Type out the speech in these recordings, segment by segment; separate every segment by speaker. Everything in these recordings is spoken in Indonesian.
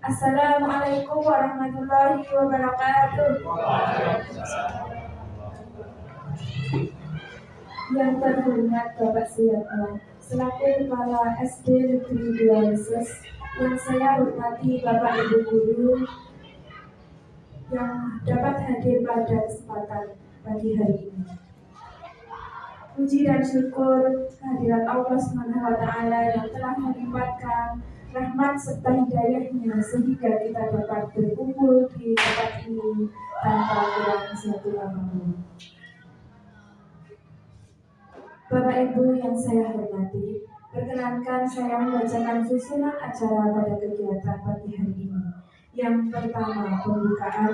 Speaker 1: Assalamualaikum warahmatullahi wabarakatuh. Yang terhormat Bapak Suyatno, selaku Kepala SD Negeri 2 Leses, yang saya hormati Bapak Ibu Guru yang dapat hadir pada kesempatan pagi hari ini. Puji dan syukur kehadirat Allah SWT yang telah melimpahkan rahmat serta hidayahnya sehingga kita dapat berkumpul di tempat ini tanpa kurang satu apapun. Bapak Ibu yang saya hormati, perkenankan saya membacakan susunan acara pada kegiatan pagi hari ini. Yang pertama pembukaan,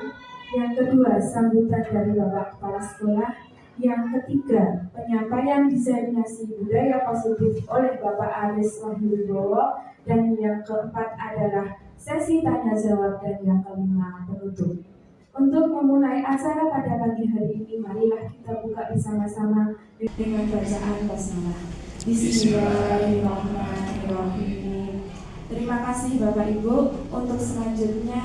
Speaker 1: yang kedua sambutan dari Bapak Kepala Sekolah, yang ketiga penyampaian diseminasi budaya positif oleh Bapak Aris Wahyuwibowo, dan yang keempat adalah sesi tanya jawab, dan yang kelima penutup. Untuk memulai acara pada pagi hari ini, marilah kita buka bersama-sama dengan bacaan basmalah. Bismillahirrahmanirrahim. Terima kasih Bapak Ibu. Untuk selanjutnya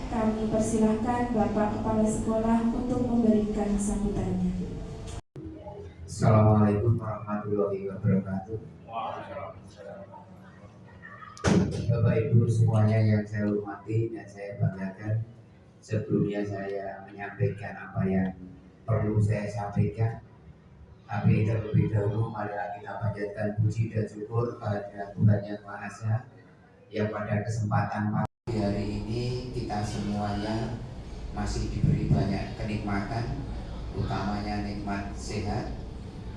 Speaker 1: kami persilahkan Bapak Kepala Sekolah untuk memberikan sambutannya.
Speaker 2: Assalamualaikum warahmatullahi wabarakatuh. Bapak Ibu semuanya yang saya hormati dan saya banggakan, sebelumnya saya menyampaikan apa yang perlu saya sampaikan. Tapi terlebih dahulu marilah kita panjatkan puji dan syukur kepada Tuhan Yang Maha Esa yang pada kesempatan pagi hari ini kita semuanya masih diberi banyak kenikmatan, utamanya nikmat sehat,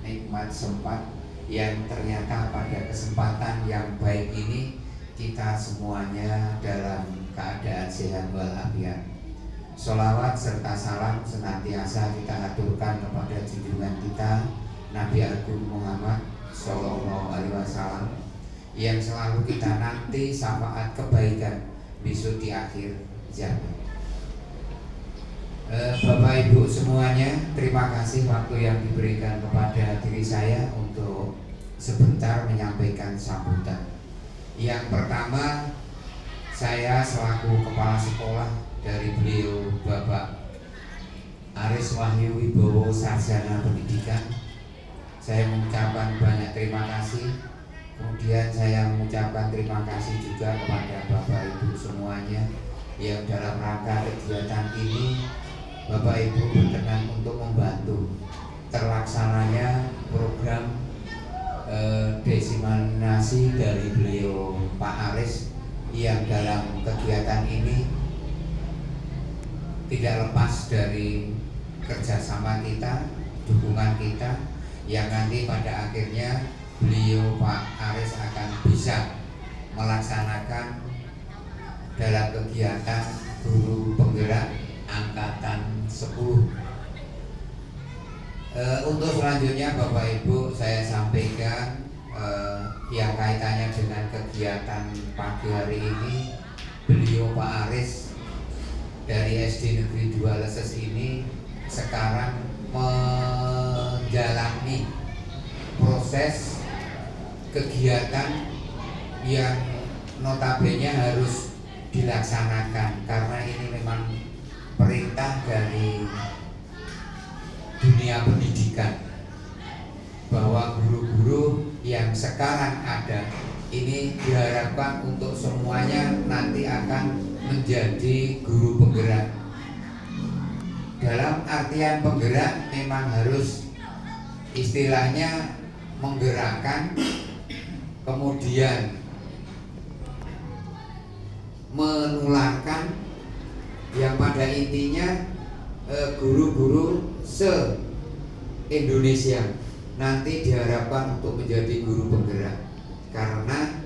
Speaker 2: nikmat sempat, yang ternyata pada kesempatan yang baik ini kita semuanya dalam keadaan sehat walafiat. Sholawat serta salam senantiasa kita aturkan kepada junjungan kita Nabi Agung Muhammad Sallallahu Alaihi Wasallam yang selalu kita nanti syafaat kebaikan besok di akhir zaman. Bapak Ibu semuanya, terima kasih waktu yang diberikan kepada diri saya untuk sebentar menyampaikan sambutan. Yang pertama, saya selaku kepala sekolah dari beliau Bapak Aris Wahyuwibowo Sarjana Pendidikan, saya mengucapkan banyak terima kasih. Kemudian saya mengucapkan terima kasih juga kepada Bapak Ibu semuanya yang dalam rangka kegiatan ini Bapak Ibu berkenan untuk membantu terlaksananya program diseminasi dari beliau Pak Aris, yang dalam kegiatan ini tidak lepas dari kerjasama kita, dukungan kita, yang nanti pada akhirnya beliau Pak Aris akan bisa melaksanakan dalam kegiatan guru penggerak angkatan 10. Untuk selanjutnya Bapak Ibu saya sampaikan yang kaitannya dengan kegiatan pagi hari ini, beliau Pak Aris dari SD Negeri 2 Leses ini sekarang menjalani proses kegiatan yang notabene harus dilaksanakan karena ini memang perintah dari dunia pendidikan bahwa guru-guru yang sekarang ada ini diharapkan untuk semuanya nanti akan menjadi guru penggerak. Dalam artian penggerak memang harus istilahnya menggerakkan, kemudian menularkan, yang pada intinya guru-guru se-Indonesia nanti diharapkan untuk menjadi guru penggerak. Karena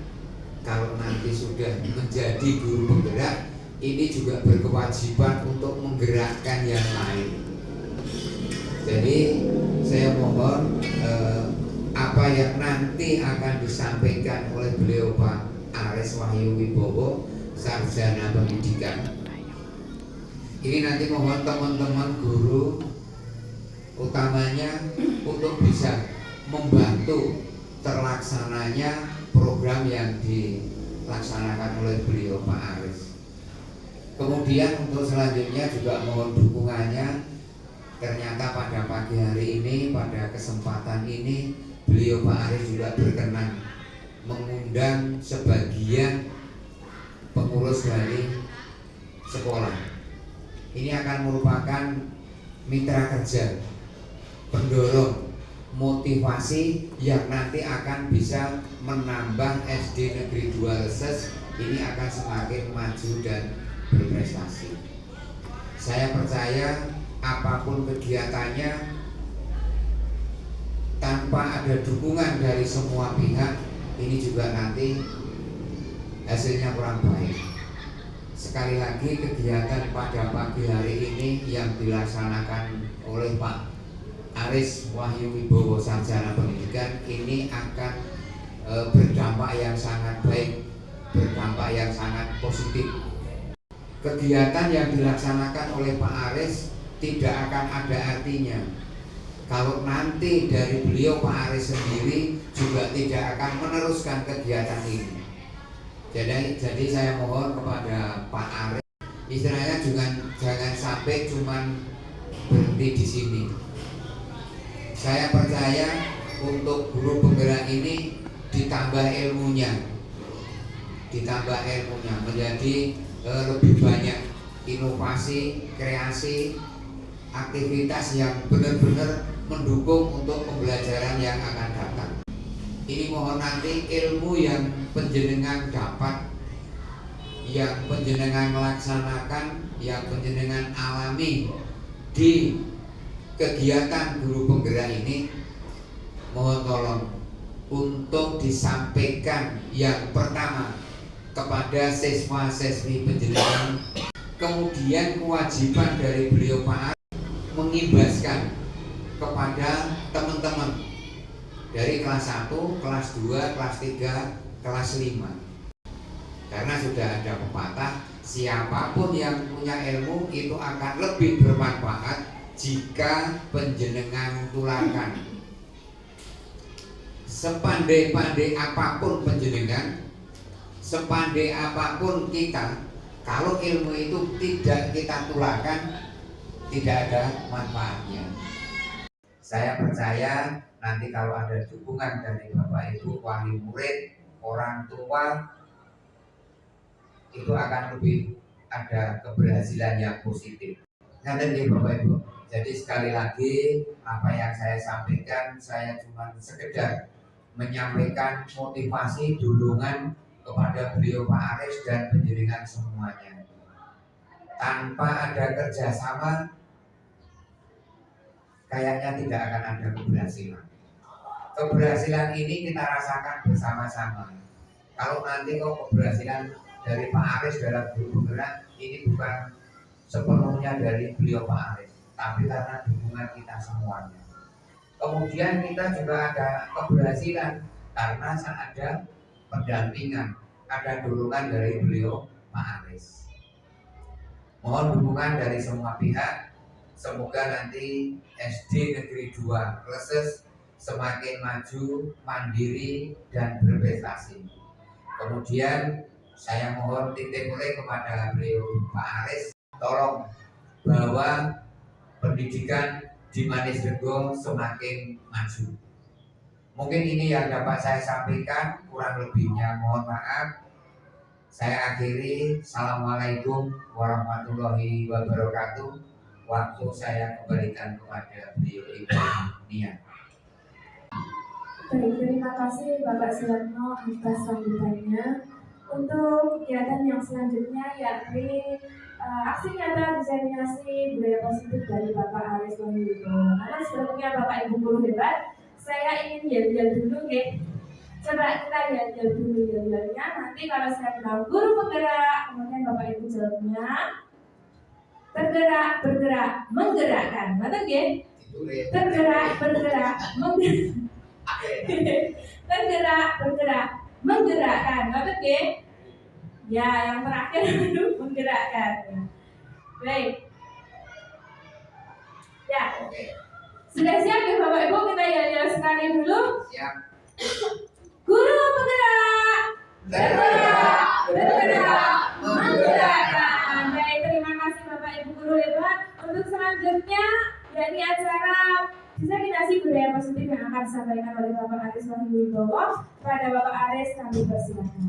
Speaker 2: kalau nanti sudah menjadi guru penggerak, ini juga berkewajiban untuk menggerakkan yang lain. Jadi saya mohon apa yang nanti akan disampaikan oleh beliau Pak Aris Wahyuwibowo Sarjana Pendidikan, ini nanti mohon teman-teman guru utamanya untuk bisa membantu terlaksananya program yang dilaksanakan oleh beliau Pak Aris. Kemudian untuk selanjutnya juga mohon dukungannya. Ternyata pada pagi hari ini, pada kesempatan ini, beliau Pak Aris juga berkenan mengundang sebagian pengurus dari sekolah. Ini akan merupakan mitra kerja, pendorong, motivasi yang nanti akan bisa menambah SD Negeri 2 Leses ini akan semakin maju dan berprestasi. Saya percaya apapun kegiatannya, tanpa ada dukungan dari semua pihak, ini juga nanti hasilnya kurang baik. Sekali lagi, kegiatan pada pagi hari ini yang dilaksanakan oleh Pak Aris Wahyu Wibowo Sarjana Pendidikan ini akan berdampak yang sangat baik, berdampak yang sangat positif. Kegiatan yang dilaksanakan oleh Pak Aris tidak akan ada artinya kalau nanti dari beliau Pak Aris sendiri juga tidak akan meneruskan kegiatan ini. Jadi saya mohon kepada Pak Aris, istilahnya jangan sampai cuman berhenti di sini. Saya percaya untuk guru penggerak ini ditambah ilmunya menjadi lebih banyak inovasi, kreasi, aktivitas yang benar-benar mendukung untuk pembelajaran yang akan datang. Ini mohon nanti ilmu yang penjenengan dapat, yang penjenengan melaksanakan, yang penjenengan alami di kegiatan guru penggerak ini, mohon tolong untuk disampaikan yang pertama kepada siswa-siswi penjenengan. Kemudian kewajiban dari beliau Pak Aris mengimbaskan kepada teman-teman dari kelas 1, kelas 2, kelas 3, kelas 5. Karena sudah ada pepatah, siapapun yang punya ilmu itu akan lebih bermanfaat jika penjenengan tularkan. Sepandai-pandai apapun penjenengan, sepandai apapun kita, kalau ilmu itu tidak kita tularkan, tidak ada manfaatnya. Saya percaya nanti kalau ada dukungan dari Bapak Ibu, wali murid, orang tua, itu akan lebih ada keberhasilan yang positif. Nanti Bapak Ibu. Jadi sekali lagi apa yang saya sampaikan, saya cuma sekedar menyampaikan motivasi, dorongan kepada beliau Pak Aris dan penjenengan semuanya. Tanpa ada kerjasama, kayaknya tidak akan ada keberhasilan. Keberhasilan ini kita rasakan bersama-sama. Kalau nanti kok keberhasilan dari Pak Aris dalam guru penggerak ini bukan sepenuhnya dari beliau Pak Aris, tapi karena dukungan kita semuanya. Kemudian kita juga ada keberhasilan karena ada pendampingan, ada dorongan dari beliau Pak Aris. Mohon dukungan dari semua pihak. Semoga nanti SD Negeri 2 Leses semakin maju, mandiri, dan berprestasi. Kemudian saya mohon titip oleh kepada beliau Pak Aris, tolong bawa pendidikan di Manisrego semakin maju. Mungkin ini yang dapat saya sampaikan, kurang lebihnya mohon maaf. Saya akhiri. Assalamualaikum warahmatullahi wabarakatuh. Waktu saya kembalikan kepada beliau Ibu Nia.
Speaker 1: Baik, terima kasih Bapak Suratno atas sambutannya. Untuk kegiatan yang selanjutnya yakni aksi nyata diseminasi budaya positif dari Bapak Aris Wahyu Wibowo. Karena sebelumnya Bapak Ibu guru hebat, saya ingin yel-yel dulu ya. Coba kita yel-yel dulu yel-yelnya. Nanti kalau saya bilang guru penggerak, kemudian Bapak Ibu jawabnya bergerak, bergerak, menggerakkan. Betul ya? Bergerak, bergerak, menggerakkan. Bergerak, bergerak, menggerakkan. Betul ya? Ya, yang terakhir itu menggerakkan. Baik. Ya. Sudah siap ya Bapak Ibu? Kita yel-yel sekali dulu.
Speaker 2: Siap.
Speaker 1: Guru penggerak, bergerak, bergerak, menggerakkan. Baik. akan disampaikan oleh Bapak Aris Wahyu Wibowo. Pada Bapak Aris kami persilakan.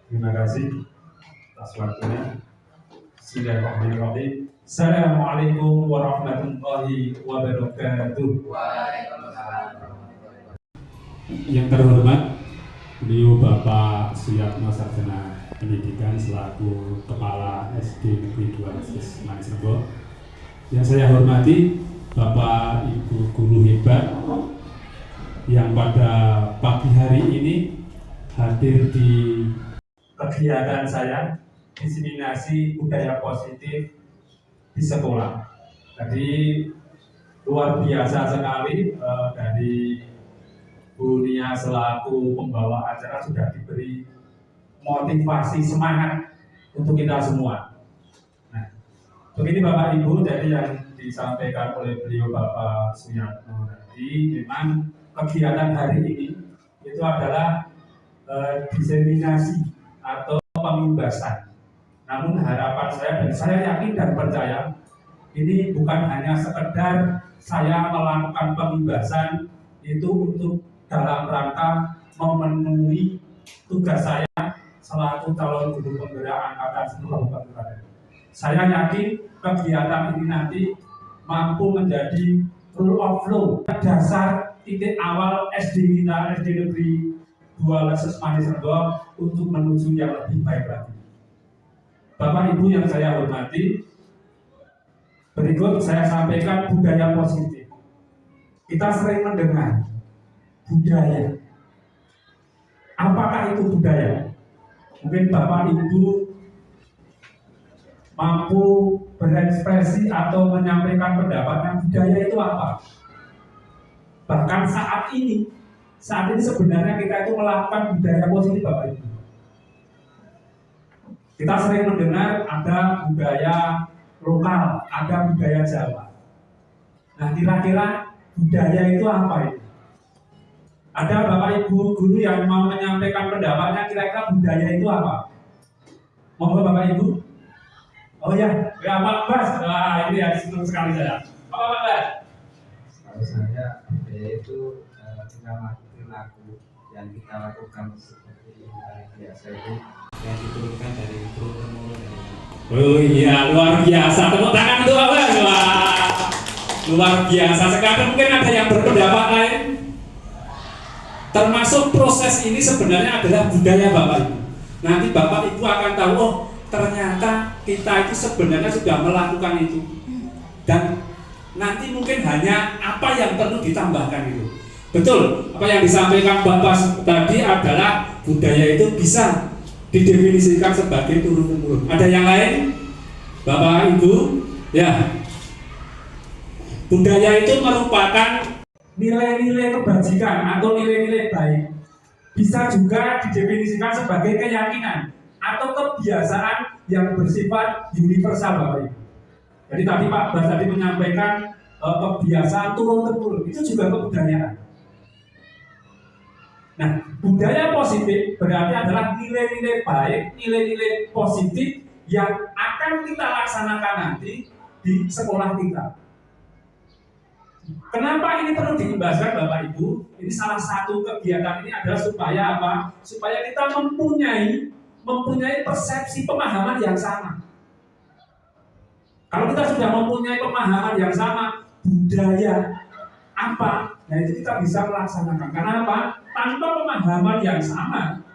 Speaker 3: Terima kasih atas waktunya. Bismillahirrahmanirrahim. Assalamualaikum warahmatullahi wabarakatuh. Yang terhormat, beliau Bapak Suyatno Sarjana Pendidikan selaku Kepala SD Negeri 2 Manis Rebo. Yang saya hormati Bapak Ibu guru hebat yang pada pagi hari ini hadir di kegiatan saya diseminasi budaya positif di sekolah. Jadi luar biasa sekali dari Bu Nia selaku pembawa acara sudah diberi motivasi semangat untuk kita semua. Nah, begini Bapak Ibu, jadi yang disampaikan oleh beliau Bapak Suyatno tadi, memang kegiatan hari ini itu adalah diseminasi atau pembebasan. Namun harapan saya dan saya yakin dan percaya ini bukan hanya sekedar saya melakukan pembebasan itu untuk dalam rangka memenuhi tugas saya selaku calon guru penggerak angkatan 10 Kabupaten. Saya yakin kegiatan ini nanti mampu menjadi rule of law, dasar titik awal SD kita, SD Negeri 2 Leses Manis Rebo untuk menuju yang lebih baik lagi. Bapak Ibu yang saya hormati, berikut saya sampaikan budaya positif. Kita sering mendengar budaya. Apakah itu budaya? Mungkin Bapak Ibu mampu berekspresi atau menyampaikan pendapatnya, budaya itu apa? Bahkan saat ini sebenarnya kita itu melakukan budaya positif Bapak Ibu. Kita sering mendengar ada budaya lokal, ada budaya Jawa. Nah, kira-kira budaya itu apa itu? Ada Bapak Ibu guru yang mau menyampaikan pendapatnya, kira-kira budaya itu apa? Monggo Bapak Ibu. Oh ya, Pak Bas. Wah, ini ya senang sekali saya. Apa Pak Bas?
Speaker 2: Kalau saya budaya itu tingkah perilaku yang kita lakukan seperti hari biasa itu yang diturunkan dari turun temurun.
Speaker 3: Oh iya, luar biasa. Tepuk tangan untuk Pak Bas. Wah, luar biasa. Sekarang mungkin ada yang berpendapat lain. Termasuk proses ini sebenarnya adalah budaya Bapak Ibu. Nanti Bapak Ibu akan tahu, oh ternyata kita itu sebenarnya sudah melakukan itu. Dan nanti mungkin hanya apa yang perlu ditambahkan itu. Betul, apa yang disampaikan Bapak tadi adalah budaya itu bisa didefinisikan sebagai turun-temurun. Ada yang lain? Bapak Ibu? Ya. Budaya itu merupakan nilai-nilai kebajikan atau nilai-nilai baik. Bisa juga didefinisikan sebagai keyakinan atau kebiasaan yang bersifat universal Bapak Ibu. Jadi tadi Pak Bas tadi menyampaikan kebiasaan turun-temurun, itu juga kebudayaan. Nah, budaya positif berarti adalah nilai-nilai baik, nilai-nilai positif yang akan kita laksanakan nanti di sekolah kita. Kenapa ini perlu dikembangkan Bapak Ibu? Ini salah satu kegiatan ini adalah supaya apa? Supaya kita mempunyai persepsi pemahaman yang sama. Kalau kita sudah mempunyai pemahaman yang sama, budaya apa? Nah itu kita bisa melaksanakan. Karena apa? Tanpa pemahaman yang sama,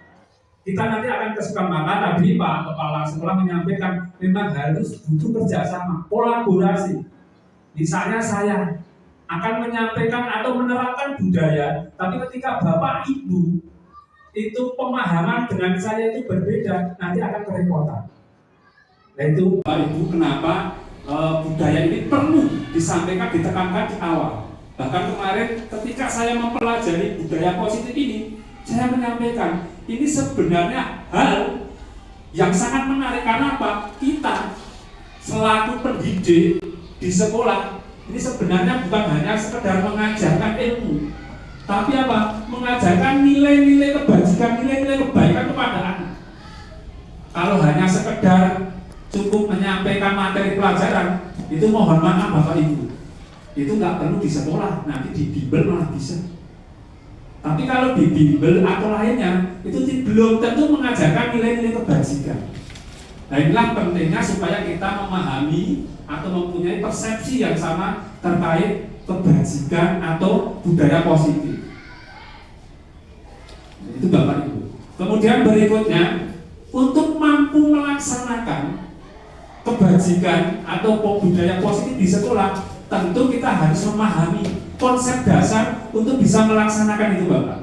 Speaker 3: kita nanti akan kesukaan. Maka tadi Pak Kepala Sekolah menyampaikan memang harus butuh kerjasama, kolaborasi. Misalnya saya akan menyampaikan atau menerapkan budaya, tapi ketika Bapak Ibu itu pemahaman dengan saya itu berbeda, nanti akan kerepotan. Nah itu Bapak Ibu kenapa budaya ini perlu disampaikan, ditekankan di awal. Bahkan kemarin ketika saya mempelajari budaya positif ini, saya menyampaikan ini sebenarnya hal yang sangat menarik. Karena apa? Kita selaku pendidik di sekolah ini sebenarnya bukan hanya sekedar mengajarkan ilmu, tapi apa? Mengajarkan nilai-nilai kebajikan, nilai-nilai kebaikan kepada anak. Kalau hanya sekedar cukup menyampaikan materi pelajaran, itu mohon maaf Bapak Ibu, itu nggak perlu di sekolah, nanti di bimbel malah bisa. Tapi kalau di bimbel atau lainnya itu belum tentu mengajarkan nilai-nilai kebajikan. Nah inilah pentingnya supaya kita memahami atau mempunyai persepsi yang sama terkait kebajikan atau budaya positif. Itu Bapak Ibu. Kemudian berikutnya, untuk mampu melaksanakan kebajikan atau budaya positif di sekolah, tentu kita harus memahami konsep dasar untuk bisa melaksanakan itu Bapak.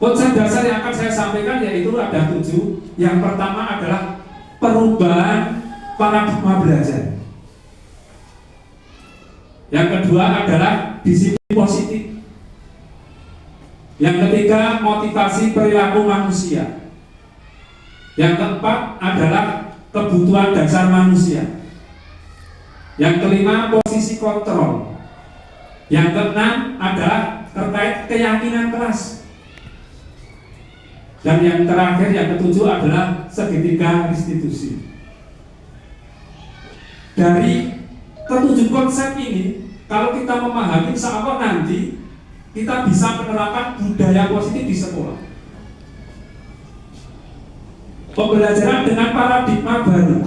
Speaker 3: Konsep dasar yang akan saya sampaikan yaitu ada 7. Yang pertama adalah perubahan paradigma belajar. Yang kedua adalah disiplin positif. Yang ketiga, motivasi perilaku manusia. Yang keempat adalah kebutuhan dasar manusia. Yang kelima, posisi kontrol. Yang keenam adalah terkait keyakinan kelas. Dan yang terakhir, yang ketujuh adalah segitiga restitusi. Dari ketujuh konsep ini, kalau kita memahami, insya Allah nanti kita bisa menerapkan budaya positif di sekolah. Pembelajaran dengan paradigma baru.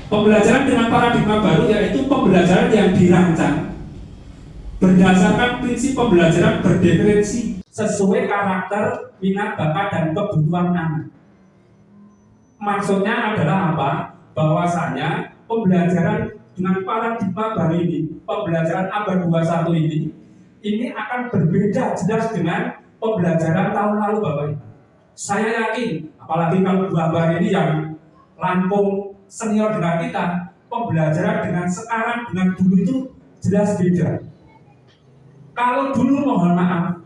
Speaker 3: Pembelajaran dengan paradigma baru yaitu pembelajaran yang dirancang berdasarkan prinsip pembelajaran berdiferensi sesuai karakter, minat, bakat, dan kebutuhan anak. Maksudnya adalah apa? Bahwasanya pembelajaran dengan paradigma baru ini, pembelajaran abad 21 ini akan berbeda jelas dengan pembelajaran tahun lalu Bapak Ibu. Saya yakin, apalagi kalau Bapak ini yang langkung senior dengan kita, pembelajaran dengan sekarang dengan dulu itu jelas beda. Kalau dulu mohon maaf,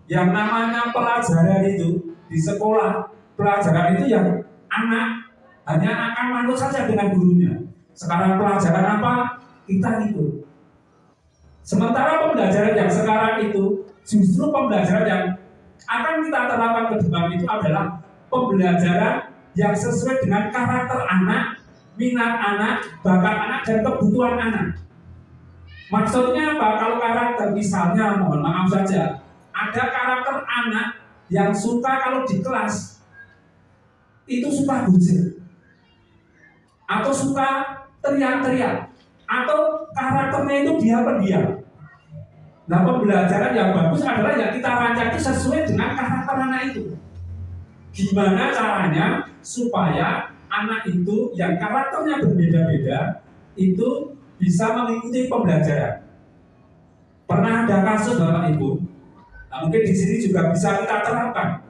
Speaker 3: yang namanya pelajaran itu di sekolah, pelajaran itu yang anak hanya akan manut saja dengan gurunya. Sekarang pelajaran apa? Kita ikut. Sementara pembelajaran yang sekarang itu justru pembelajaran yang akan kita terapkan ke depan itu adalah pembelajaran yang sesuai dengan karakter anak, minat anak, bakat anak, dan kebutuhan anak. Maksudnya apa? Kalau karakter misalnya, mohon maaf saja, ada karakter anak yang suka kalau di kelas itu suka bujel atau suka teriak-teriak, atau karakternya itu dia pendiam. Nah, pembelajaran yang bagus adalah yang kita rancang itu sesuai dengan karakter anak itu. Gimana caranya supaya anak itu yang karakternya berbeda-beda itu bisa mengikuti pembelajaran. Pernah ada kasus Bapak Ibu? Nah, mungkin di sini juga bisa kita terapkan.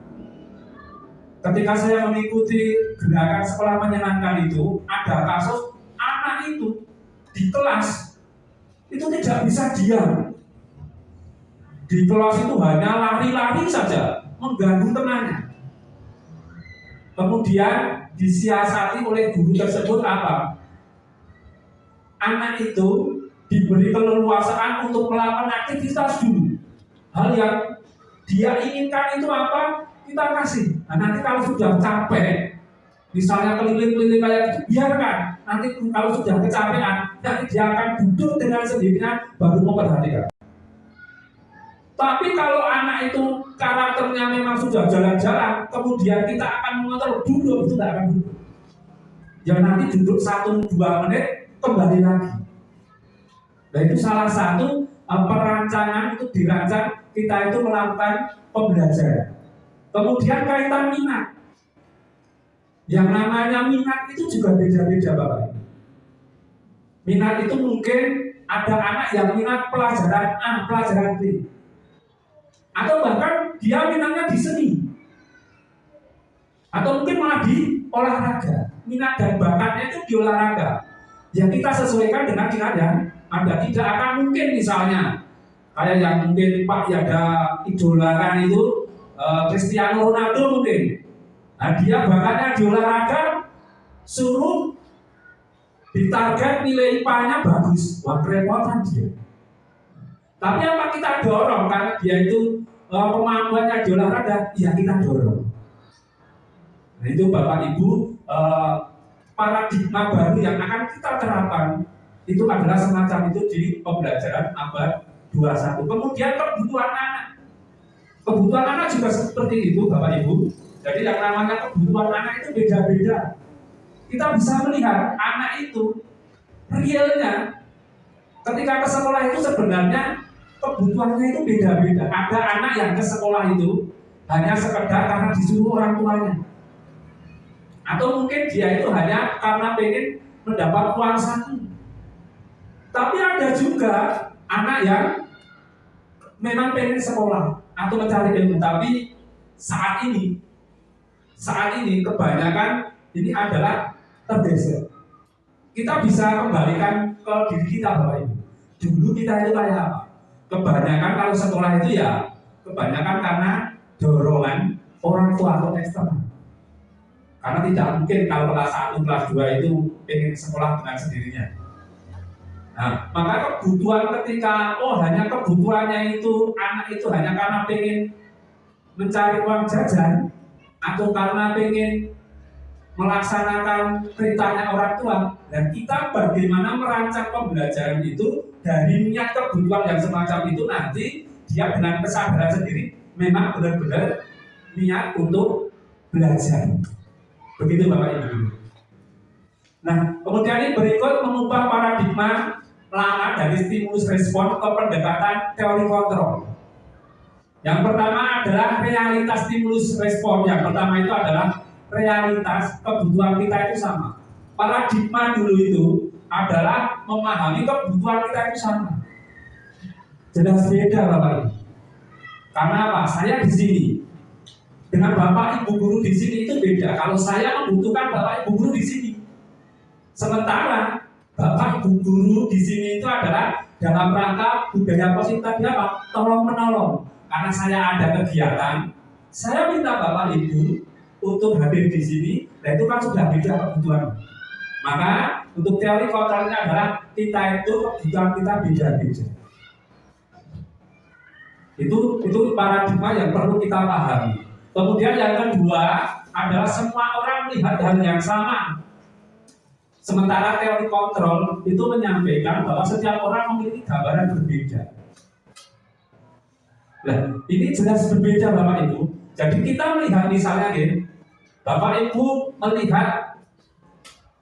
Speaker 3: Ketika saya mengikuti gerakan sekolah menyenangkan itu, ada kasus anak itu di kelas itu tidak bisa diam. Di kelas itu hanya lari-lari saja, mengganggu temannya. Kemudian disiasati oleh guru tersebut apa? Anak itu diberi keleluasaan untuk melakukan aktivitas dulu. Hal yang dia inginkan itu apa? Kita kasih. Nah, nanti kalau sudah capek, misalnya keliling-keliling kayak itu, biarkan. Nanti kalau sudah kecapean, nanti dia akan duduk dengan sendirinya baru memperhatikan. Tapi kalau anak itu karakternya memang sudah jalan-jalan, kemudian kita akan mengontrol duduk, itu tidak akan duduk. Ya nanti duduk 1-2 menit, kembali lagi. Nah itu salah satu perancangan itu dirancang kita itu melakukan pembelajaran. Kemudian kaitan minat. Yang namanya minat itu juga beda-beda Bapak. Minat itu mungkin ada anak yang minat pelajaran A, pelajaran B. Atau bahkan dia minatnya di seni. Atau mungkin malah di olahraga. Minat dan bakatnya itu di olahraga. Yang kita sesuaikan dengan minat yang ada. Tidak akan mungkin misalnya kayak yang mungkin Pak ada idolakan itu Cristiano Ronaldo mungkin. Nah, dia bakatnya di olahraga, suruh ditarget nilai IPA-nya bagus, wah kerepotan dia. Tapi apa kita dorong karena dia itu kemampuannya di olahraga, ya kita dorong. Nah, itu Bapak Ibu, paradigma baru yang akan kita terapkan itu adalah semacam itu di pembelajaran abad 21. Kemudian kebutuhan anak. Kebutuhan anak juga seperti itu Bapak Ibu. Jadi yang namanya kebutuhan anak itu beda-beda. Kita bisa melihat anak itu realnya ketika ke sekolah itu sebenarnya kebutuhannya itu beda-beda. Ada anak yang ke sekolah itu hanya sekedar karena disuruh orang tuanya, atau mungkin dia itu hanya karena pengen mendapat uang saku. Tapi ada juga anak yang memang pengen sekolah atau mencari ilmu, tapi saat ini kebanyakan ini adalah tergeser. Kita bisa kembalikan ke diri kita Bapak Ibu. Dulu kita itu kayak apa? Kebanyakan kalau sekolah itu ya kebanyakan karena dorongan orang tua atau eksternal. Karena tidak mungkin kalau kelas 1, kelas 2 itu pengen sekolah dengan sendirinya. Nah, maka kebutuhan ketika hanya kebutuhannya itu anak itu hanya karena pengen mencari uang jajan atau karena pengen melaksanakan perintahnya orang tua, dan kita bagaimana merancang pembelajaran itu dari niat kebutuhan yang semacam itu, nanti dia dengan kesadaran sendiri memang benar-benar niat untuk belajar. Begitu Bapak Ibu. Nah, kemudian ini berikut mengubah paradigma lama dari stimulus respon ke pendekatan teori kontrol. Yang pertama adalah realitas stimulus respon. Yang pertama itu adalah realitas kebutuhan kita itu sama. Paradigma dulu itu adalah memahami kebutuhan kita itu sama. Jelas beda Bapak Ibu. Karena apa? Saya di sini dengan Bapak Ibu guru di sini itu beda. Kalau saya membutuhkan Bapak Ibu guru di sini, sementara Bapak Ibu guru di sini itu adalah dalam rangka budaya positif tadi apa? Tolong menolong. Karena saya ada kegiatan, saya minta Bapak Ibu untuk hadir di sini, dan itu kan sudah beda kebutuhan. Maka untuk teori kontrolnya adalah kita itu kebutuhan kita beda-beda. Itu paradigma yang perlu kita pahami. Kemudian yang kedua adalah semua orang melihat hal yang sama. Sementara teori kontrol itu menyampaikan bahwa setiap orang memiliki gambaran berbeda. Nah, ini jelas berbeda Bapak Ibu. Jadi kita melihat misalnya gini, Bapak Ibu melihat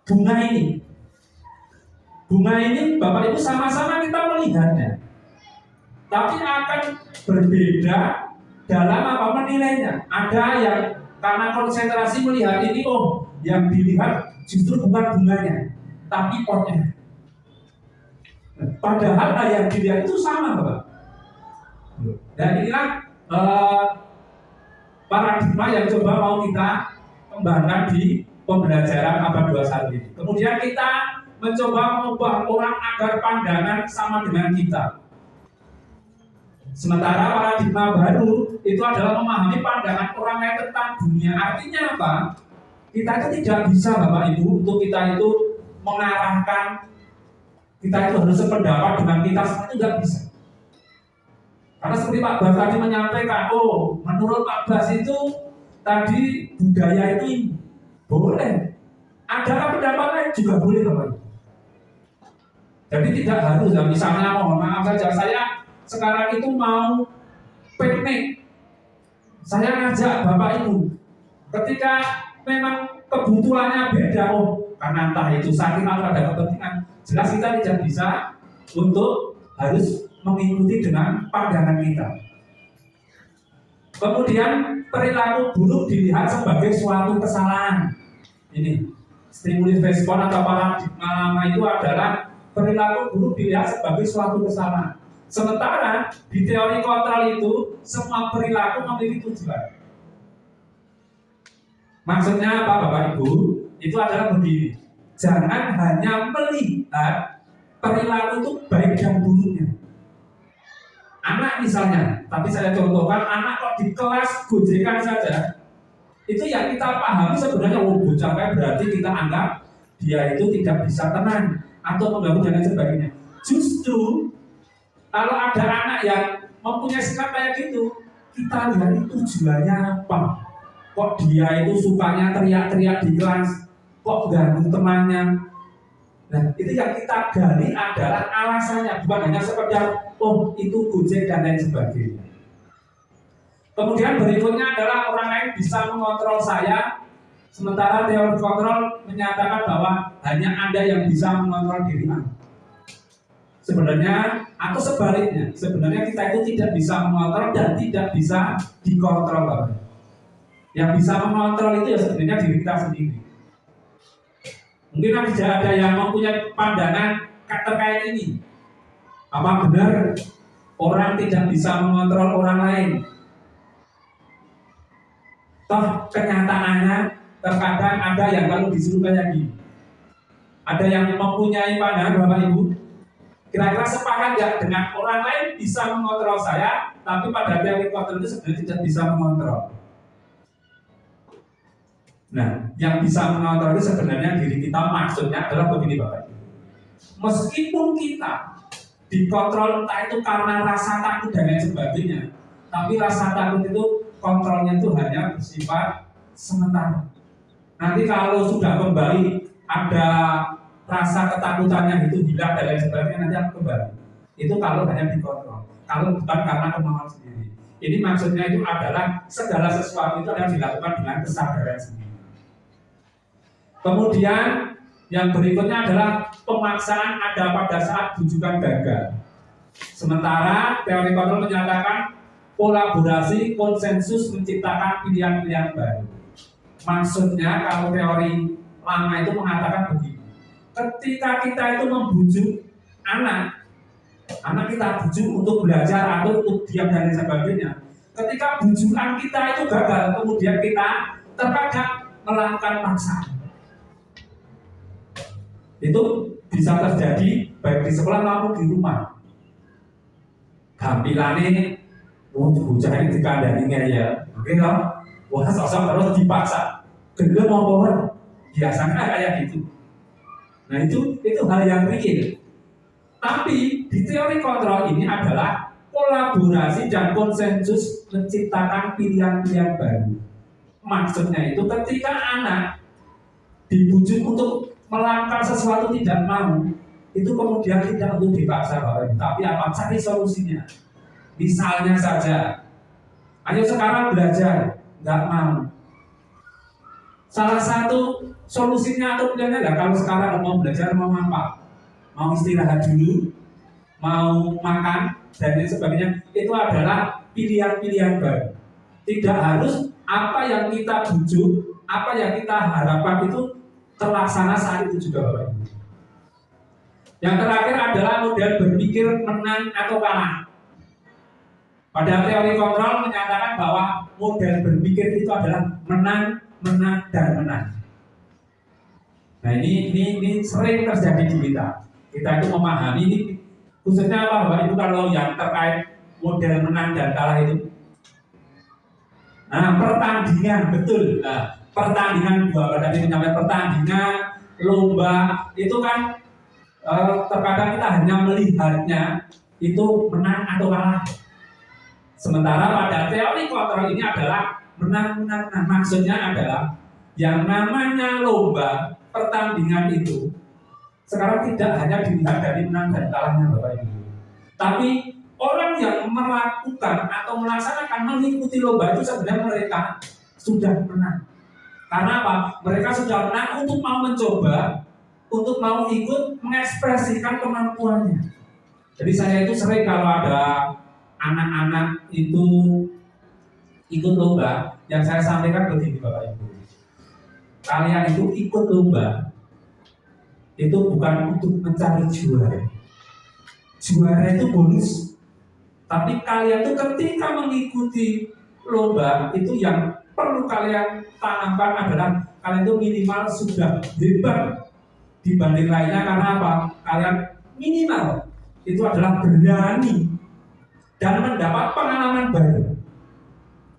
Speaker 3: bunga ini. Bunga ini Bapak Ibu sama-sama kita melihatnya. Tapi akan berbeda dalam apa menilainya. Ada yang karena konsentrasi melihat ini, yang dilihat justru bukan bunganya, tapi potnya. Padahal yang dilihat itu sama Bapak. Dan inilah paradigma yang coba mau kita kembangkan di pembelajaran abad 21 ini. Kemudian kita mencoba mengubah orang agar pandangan sama dengan kita. Sementara paradigma baru itu adalah memahami pandangan orang lain tentang dunia. Artinya apa? Kita itu tidak bisa Bapak Ibu untuk kita itu mengarahkan, kita itu harus sependapat dengan kita, itu tidak bisa. Karena seperti Pak Bas tadi menyampaikan, menurut Pak Bas itu tadi budaya itu boleh. Ada pendapat lain juga boleh Bapak Ibu. Jadi tidak harus, misalnya mohon maaf saja, saya sekarang itu mau piknik, saya ngajak Bapak Ibu, ketika memang kebutuhannya beda, karena entah itu sakit atau ada kepentingan, jelas kita tidak bisa untuk harus mengikuti dengan pandangan kita. Kemudian perilaku buruk dilihat sebagai suatu kesalahan. Ini stimulus respon atau paradigma lama itu adalah perilaku buruk dilihat sebagai suatu kesalahan. Sementara di teori kontrol itu semua perilaku memiliki tujuan. Maksudnya apa Bapak Ibu? Itu adalah begini. Jangan hanya melihat perilaku itu baik dan buruknya. Anak misalnya, tapi saya contohkan anak kok di kelas gojekan saja, itu yang kita pahami sebenarnya bocah kayak berarti kita anggap dia itu tidak bisa tenang atau mengganggu dan sebagainya. Justru kalau ada anak yang mempunyai sikap kayak gitu, kita lihat tujuannya apa,
Speaker 4: kok dia itu sukanya teriak-teriak di kelas, kok ganggu temannya. Nah, itu yang kita gali adalah alasannya, bukan hanya sekedar oh itu Gojek dan lain sebagainya. Kemudian berikutnya adalah orang lain bisa mengontrol saya, sementara teori kontrol menyatakan bahwa hanya Anda yang bisa mengontrol diri Anda. Sebenarnya atau sebaliknya, sebenarnya kita itu tidak bisa mengontrol dan tidak bisa dikontrol, Bapak. Yang bisa mengontrol itu ya sebenarnya diri kita sendiri. Mungkin ada yang mempunyai pandangan terkait ini. Apa benar orang tidak bisa mengontrol orang lain? Toh kenyataannya terkadang ada yang kalau disuruh kayak gini. Ada yang mempunyai pandangan Bapak Ibu, kira-kira sepakat nggak dengan orang lain bisa mengontrol saya, tapi pada teori kontrol itu sebenarnya tidak bisa mengontrol. Nah, yang bisa mengontrol itu sebenarnya diri kita, maksudnya adalah begini Bapak Ibu. Meskipun kita dikontrol entah itu karena rasa takut dan lain sebagainya, tapi rasa takut itu kontrolnya itu hanya bersifat sementara. Nanti kalau sudah kembali ada rasa ketakutannya itu hilang dan lain sebagainya, nanti akan kembali. Itu kalau hanya dikontrol, kalau bukan karena kemauan sendiri. Ini maksudnya itu adalah segala sesuatu itu yang dilakukan dengan kesadaran sendiri. Kemudian yang berikutnya adalah pemaksaan ada pada saat bujukan gagal. Sementara teori kontrol menyatakan kolaborasi konsensus menciptakan pilihan-pilihan baru. Maksudnya kalau teori lama itu mengatakan begini. Ketika kita itu membujuk anak kita bujuk untuk belajar atau untuk diam dan sebagainya. Ketika bujukan kita itu gagal, kemudian kita terkadang melakukan paksaan. Itu bisa terjadi baik di sekolah maupun di rumah. Gampilane bocah ini dikandani ya. Oke toh? Wah, sosok terus dipaksa. Gendel mau pohon. Biasanya kayak gitu. Nah, itu hal yang real. Tapi di teori kontrol ini adalah kolaborasi dan konsensus menciptakan pilihan-pilihan baru. Maksudnya itu ketika anak dibujuk untuk melakukan sesuatu tidak mau, itu kemudian tidak untuk dipaksa Bapak Ibu, tapi apa? Cari solusinya. Misalnya saja, ayo sekarang belajar, nggak mau. Salah satu solusinya atau pilihannya adalah kalau sekarang mau belajar mau apa? Mau istirahat dulu, mau makan dan lain sebagainya. Itu adalah pilihan-pilihan baru. Tidak harus apa yang kita bujuk, apa yang kita harapkan itu terlaksana saat itu juga Bapak Ibu. Yang terakhir adalah model berpikir menang atau kalah. Pada teori kontrol menyatakan bahwa model berpikir itu adalah menang, menang, dan menang. Nah ini sering terjadi di kita. Kita itu memahami ini khususnya apa Bapak Ibu kalau yang terkait model menang dan kalah itu. Nah pertandingan betul. Nah, pertandingan dua tadi mencapai pertandingan lomba itu kan terkadang kita hanya melihatnya itu menang atau kalah. Sementara pada teori kontrol ini adalah menang-menang. Nah, maksudnya adalah yang namanya lomba pertandingan itu sekarang tidak hanya dilihat dari menang dan kalahnya Bapak Ibu, tapi orang yang melakukan atau melaksanakan mengikuti lomba itu sebenarnya mereka sudah menang. Karena apa? Mereka sudah menang untuk mau mencoba, untuk mau ikut mengekspresikan kemampuannya. Jadi saya itu sering kalau ada anak-anak itu ikut lomba, yang saya sampaikan begini Bapak Ibu. Kalian itu ikut lomba, itu bukan untuk mencari juara. Juara itu bonus. Tapi kalian itu ketika mengikuti lomba, itu yang perlu kalian tanamkan adalah kalian itu minimal sudah hebat dibanding lainnya. Karena apa? Kalian minimal itu adalah berani dan mendapat pengalaman baru.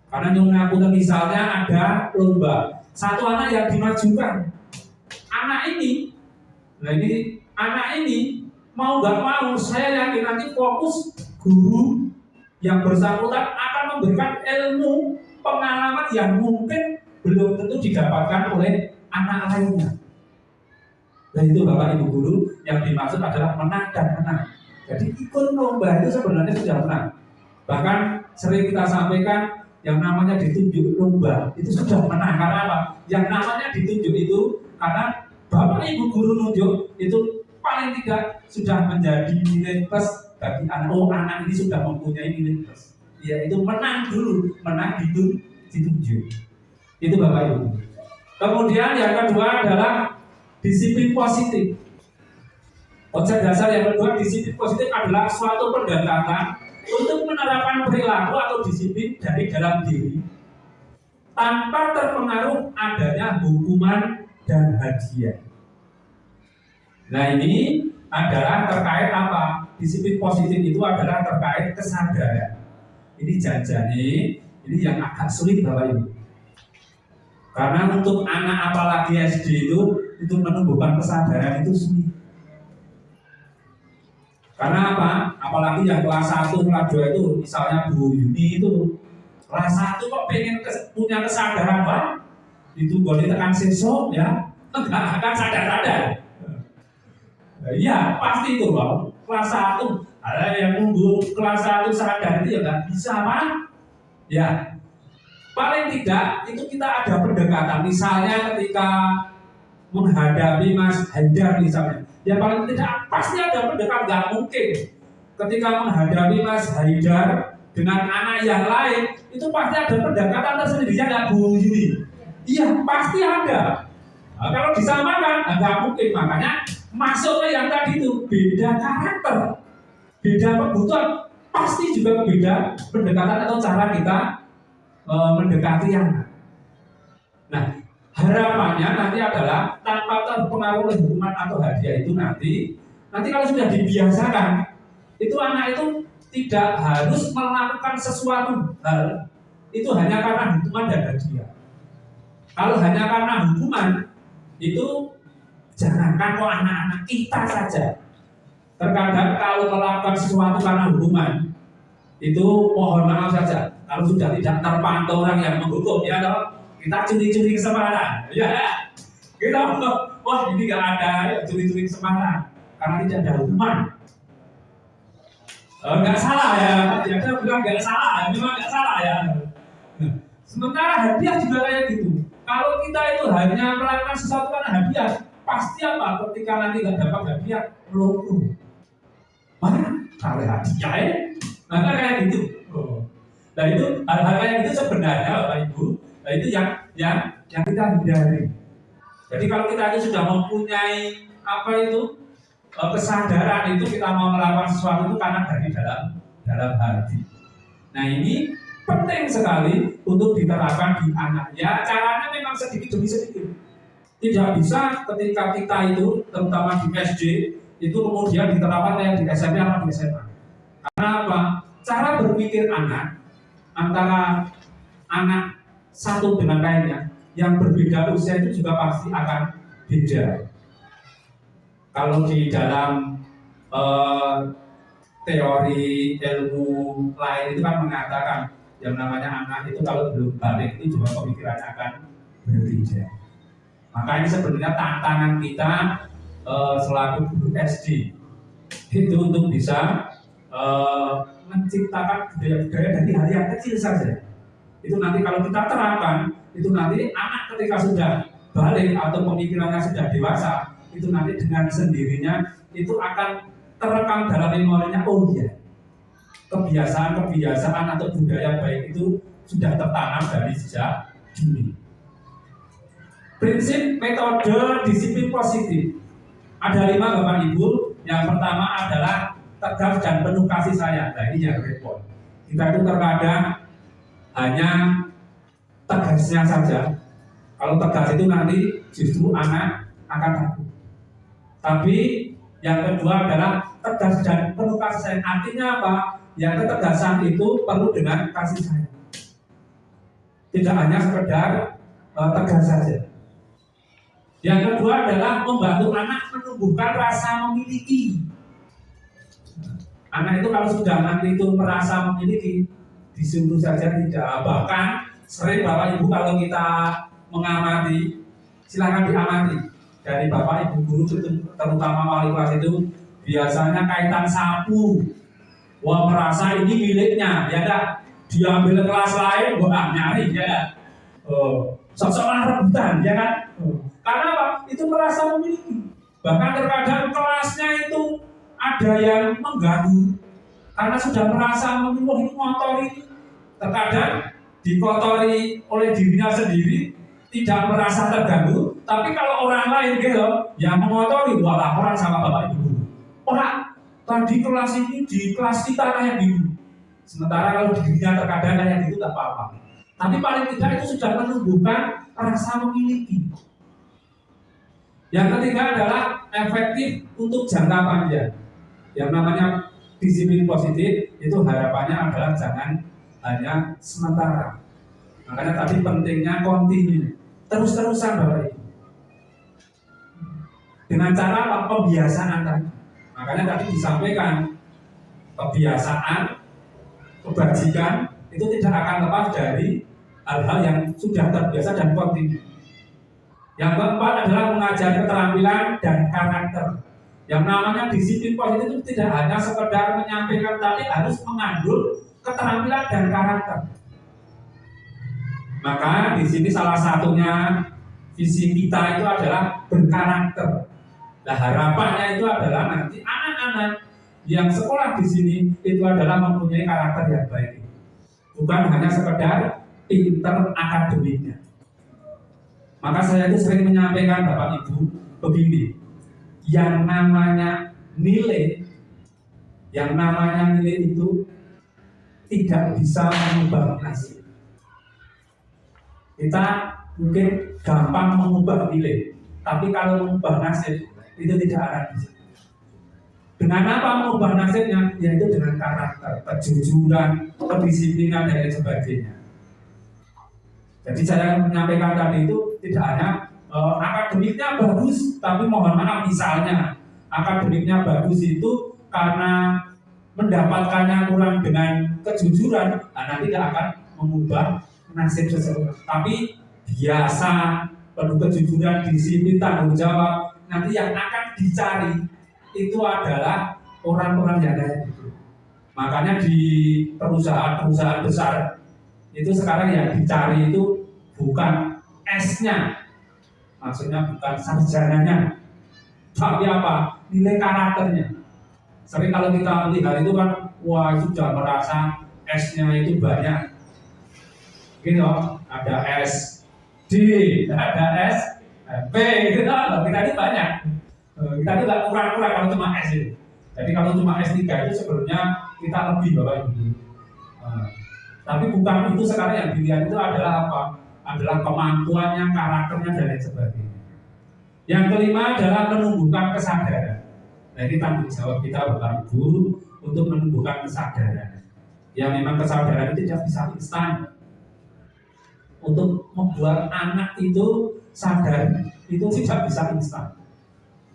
Speaker 4: Karena nyungun aku misalnya ada lomba, satu anak yang dimajukan, anak ini mau nggak mau, saya yakin nanti fokus guru yang bersangkutan akan memberikan ilmu pengalaman yang mungkin belum tentu didapatkan oleh anak lainnya. Dan itu Bapak Ibu guru yang dimaksud adalah menang dan menang. Jadi ikut lomba itu sebenarnya sudah menang. Bahkan sering kita sampaikan yang namanya ditunjuk lomba itu sudah menang. Karena apa? Yang namanya ditunjuk itu karena Bapak Ibu guru nunjuk itu paling tidak sudah menjadi nilai plus bagi anak. Oh, anak ini sudah mempunyai nilai plus. Ya itu menang dulu, menang ditunjuk. Itu Bapak Ibu. Kemudian yang kedua adalah disiplin positif. Konsep dasar yang kedua, disiplin positif adalah suatu pendekatan untuk menerapkan perilaku atau disiplin dari dalam diri tanpa terpengaruh adanya hukuman dan hadiah. Nah ini adalah terkait apa? Disiplin positif itu adalah terkait kesadaran. Ini janjani, ini yang agak sulit Bapak Ibu. Karena untuk anak apalagi SD itu menumbuhkan kesadaran itu sulit. Karena apa? Apalagi yang kelas 1, kelas 2 itu misalnya Bu Yuni itu kelas 1 kok pengen punya kesadaran Pak? Itu boleh tekan sesok ya? Enggak akan sadar-sadar. Iya pasti itu Pak. Kelas 1 ada yang nunggu kelas 1 sadar itu ya nggak bisa Pak. Ya paling tidak itu kita ada pendekatan. Misalnya ketika menghadapi Mas Haidar misalnya, ya paling tidak pasti ada pendekatan. Nggak mungkin ketika menghadapi Mas Haidar dengan anak yang lain itu pasti ada pendekatan tersendiri. Ya nggak Bu Yuni? Iya pasti ada. Nah, kalau disamakan nggak mungkin. Makanya masuknya yang tadi itu beda karakter, beda kebutuhan, pasti juga beda pendekatan atau cara kita mendekati anak. Nah harapannya nanti adalah tanpa terpengaruh oleh hukuman atau hadiah itu nanti kalau sudah dibiasakan itu anak itu tidak harus melakukan sesuatu hal itu hanya karena hukuman dan hadiah. Kalau hanya karena hukuman itu jangankan kok anak-anak kita saja. Terkadang kalau melakukan sesuatu karena hukuman itu mohon maaf saja kalau sudah tidak terpantau orang yang menghukum ya toh. Kita curi-curi kesempatan, ya. Kita wah ini nggak ada curi-curi kesempatan karena tidak ada hukuman. Nggak salah ya, dia bilang nggak salah, memang nggak salah ya. Sementara hadiah juga kayak gitu. Kalau kita itu hanya melakukan sesuatu karena hadiah, pasti apa? Ketika nanti nggak dapat hadiah, logo. Mana? Kalau hadiah ya, maka kayak gitu. Nah itu hal-hal kayak gitu sebenarnya Bapak Ibu. Nah itu yang kita hindari. Jadi kalau kita itu sudah mempunyai apa itu kesadaran itu kita mau melakukan sesuatu itu karena dari dalam hati. Nah ini penting sekali untuk diterapkan di anak. Ya caranya memang sedikit demi sedikit. Tidak bisa ketika kita itu terutama di SD itu kemudian diterapkan kayak di SMP atau di SMA. Karena apa? Cara berpikir anak antara anak satu dengan lainnya yang berbeda usia itu juga pasti akan beda. Kalau di dalam teori ilmu lain itu kan mengatakan yang namanya anak itu kalau belum balik itu juga pemikirannya akan berbeda. Maka ini sebenarnya tantangan kita selaku guru SD itu untuk bisa menciptakan budaya-budaya dari hal yang kecil saja. Itu nanti kalau kita terapkan, itu nanti anak ketika sudah balik atau pemikirannya sudah dewasa, itu nanti dengan sendirinya itu akan terekam dalam memorinya. Oh iya, kebiasaan atau budaya baik itu sudah tertanam dari sejak dini. Prinsip metode disiplin positif ada 5 Bapak Ibu. Yang pertama adalah tegas dan penuh kasih sayang. Nah ini yang repot. Kita itu terkadang hanya tegasnya saja. Kalau tegas itu nanti justru anak akan takut. Tapi yang kedua adalah tegas dan penuh kasih sayang. Artinya apa? Yang ketegasan itu perlu dengan kasih sayang. Tidak hanya sekedar tegas saja. Yang kedua adalah membantu anak menumbuhkan rasa memiliki. Anak itu kalau sudah nanti itu merasa memiliki, disuruh saja tidak. Bahkan sering Bapak Ibu kalau kita mengamati, silakan diamati dari Bapak Ibu guru, terutama wali kelas itu biasanya kaitan sapu. Wah, merasa ini miliknya, ya enggak? Diambil kelas lain, wah nyari, ya enggak? Sok-sokan rebutan, ya kan? Karena apa? Itu merasa memiliki. Bahkan terkadang kelasnya itu ada yang mengganggu karena sudah merasa memiliki motor ini. Terkadang dikotori oleh dirinya sendiri, tidak merasa terganggu. Tapi kalau orang lain gitu, yang mengotori, wah laporan sama Bapak Ibu. Pak, tadi kelas ini di kelas kita kayak gitu. Sementara kalau dirinya terkadang kayak gitu tak apa-apa. Tapi paling tidak itu sudah menumbuhkan rasa memiliki. Yang ketiga adalah efektif untuk jangka panjang. Yang namanya disiplin positif itu harapannya adalah jangan hanya sementara. Makanya tadi pentingnya kontinu, terus-terusan Bapak Ibu. Dengan cara apa? Pembiasaan tadi. Makanya tadi disampaikan kebiasaan, kebajikan itu tidak akan lepas dari hal-hal yang sudah terbiasa dan kontinu. Yang keempat adalah mengajar keterampilan dan karakter. Yang namanya disiplin positif itu tidak hanya sekedar menyampaikan, tapi harus mengandung keterampilan dan karakter. Maka di sini salah satunya visi kita itu adalah berkarakter. Nah, harapannya itu adalah nanti anak-anak yang sekolah di sini itu adalah mempunyai karakter yang baik. Bukan hanya sekedar pinter akademiknya. Maka saya itu sering menyampaikan Bapak Ibu begini, yang namanya nilai itu tidak bisa mengubah nasib. Kita mungkin gampang mengubah nilai, tapi kalau mengubah nasib itu tidak akan bisa. Dengan apa mengubah nasibnya? Yaitu dengan karakter, kejujuran, kedisiplinan dan lain sebagainya. Jadi saya menyampaikan tadi itu tidak hanya akademiknya bagus, tapi mohon maaf misalnya akademiknya bagus itu karena mendapatkannya kurang dengan kejujuran, nanti tidak akan mengubah nasib seseorang. Tapi biasa, penuh kejujuran, disiplin, tanggung jawab, nanti yang akan dicari itu adalah orang-orang yang kayak gitu. Makanya di perusahaan-perusahaan besar itu sekarang yang dicari itu bukan S-nya, maksudnya bukan sarjananya, tapi apa? Nilai karakternya. Sering kalau kita melihat itu kan, wah sudah merasa S-nya itu banyak. Gitu, ada S D, ada S P, gitu. Kita ini banyak. Kita itu nggak kurang-kurang kalau cuma S itu. Jadi kalau cuma S3 itu sebenarnya kita lebih Bapak Ibu. Tapi bukan itu sekarang yang dilihat itu adalah apa? Adalah kemampuannya, karakternya dan lain sebagainya. Yang kelima adalah menumbuhkan kesadaran. Nah ini tanggung jawab kita Bapak Ibu untuk menumbuhkan kesadaran. Yang memang kesadaran itu tidak bisa instan. Untuk membuat anak itu sadar itu tidak bisa instan.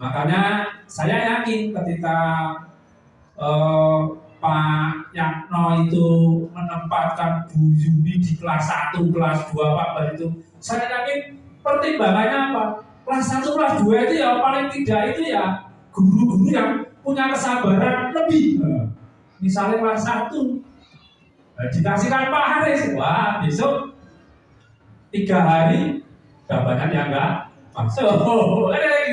Speaker 4: Makanya saya yakin ketika Pak Yakno itu menempatkan Bu Yuni di kelas 1, kelas 2, Pak itu, saya yakin pertimbangannya apa? Kelas 1, kelas 2 itu ya paling tidak itu ya guru-guru yang punya kesabaran lebih. Misalnya kelas 1 dikasihkan Pak Haris, wah besok 3 hari udah banyak yang enggak masuk.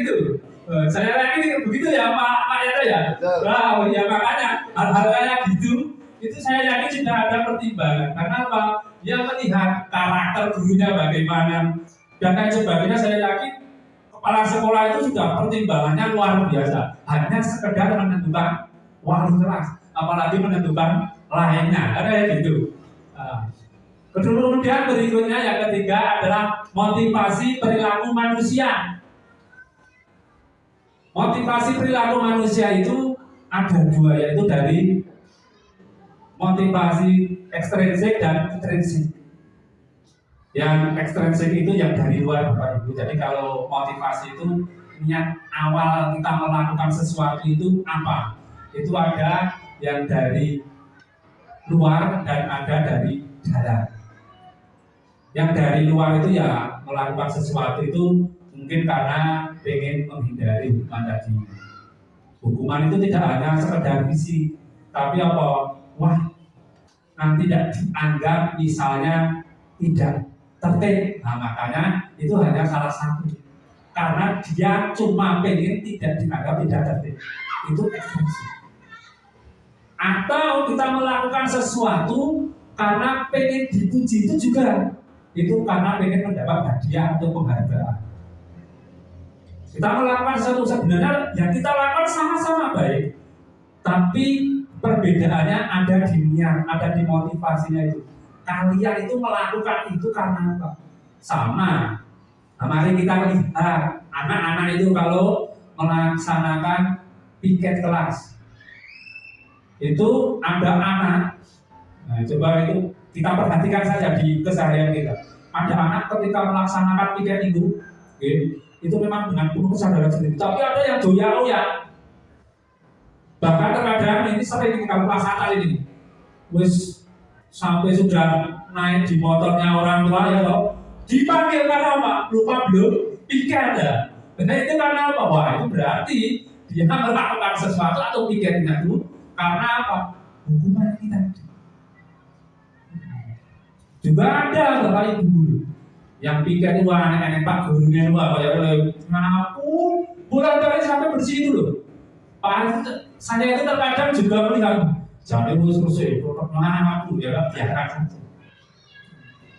Speaker 4: Gitu. Saya yakin begitu ya Pak Yato ya. Nah, ya makanya hal-hal kayak gitu itu saya yakin sudah ada pertimbangan. Karena apa? Ya melihat karakter gurunya bagaimana dan lain sebagainya. Saya yakin kepala sekolah itu sudah pertimbangannya luar biasa. Hanya sekedar menentukan wali kelas, apalagi menentukan lainnya. Ada ya gitu. Kemudian berikutnya yang ketiga adalah motivasi perilaku manusia. Motivasi perilaku manusia itu ada 2, yaitu dari motivasi ekstrinsik dan intrinsik. Yang ekstrinsik itu yang dari luar Bapak Ibu. Jadi kalau motivasi itu niat awal kita melakukan sesuatu itu apa? Itu ada yang dari luar dan ada dari dalam. Yang dari luar itu ya melakukan sesuatu itu mungkin karena pengen menghindari hukuman tadi. Hukuman itu tidak hanya sekedar fisik, tapi apa? Wah, nanti tidak dianggap misalnya tidak tertib. Nah, makanya itu hanya salah satu. Karena dia cuma pengen tidak dianggap tidak tertib. Itu ekstensi. Atau kita melakukan sesuatu karena pengen dipuji, itu juga. Itu karena pengen mendapat hadiah atau penghargaan. Kita melakukan sesuatu sebenarnya yang kita lakukan sama-sama baik, tapi perbedaannya ada di niat, ada di motivasinya itu. Kalian itu melakukan itu karena apa? Sama. Nah, mari kita lihat anak-anak itu kalau melaksanakan piket kelas, itu ada anak. Nah, coba itu kita perhatikan saja di keseharian kita. Ada anak ketika melaksanakan piket itu memang dengan penuh kesadaran sendiri. Tapi ada yang doya-doya. Bahkan terkadang ini sering kalau pas Natal ini, wis sampai sudah naik di motornya orang tua ya loh, dipanggil karena apa? Lupa belum piket ya. Nah itu karena apa? Wah itu berarti dia melakukan sesuatu atau piketnya itu karena apa? Hukuman kita. Juga ada Bapak Ibu yang piket itu anak-anak Pak gurunya itu apa ya? Ngapu bulan kali sampai bersih itu loh. Pak saya itu terkadang juga melihat jangan terus itu mana aku ya biarkan saja.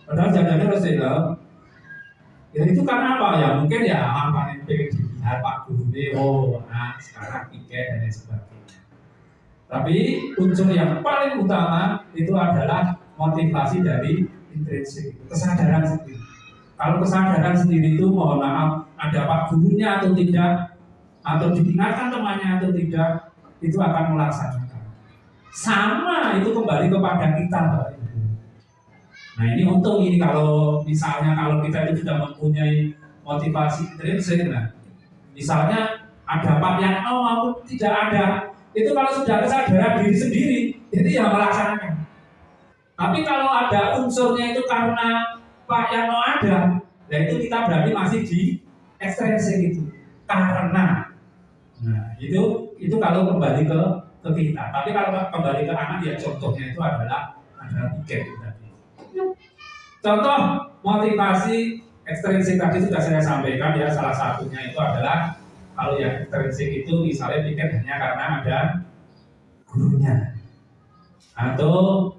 Speaker 4: Padahal jangan terus ya itu karena apa ya mungkin ya apa yang pengen dilihat Pak Guru nah sekarang piket dan lain sebagainya. Tapi unsur yang paling utama itu adalah motivasi dari intrinsik, kesadaran sendiri. Kalau kesadaran sendiri itu mohon maaf ada Pak Gurunya atau tidak, atau diingatkan temannya atau tidak, itu akan melaksanakan. Sama itu kembali kepada kita, Pak. Nah ini untung ini kalau misalnya kalau kita itu sudah mempunyai motivasi intrinsik, nah misalnya ada Pak yang maupun tidak ada, itu kalau sudah kesadaran diri sendiri, itu yang melaksanakan. Tapi kalau ada unsurnya itu karena Pak Yano ada, ya itu kita berarti masih di ekstrinsik itu. Karena, nah itu kalau kembali ke kita. Tapi kalau kembali ke anak ya contohnya itu adalah piket tadi. Contoh motivasi ekstrinsik tadi sudah saya sampaikan ya, salah satunya itu adalah kalau yang ekstrinsik itu misalnya piket hanya karena ada gurunya atau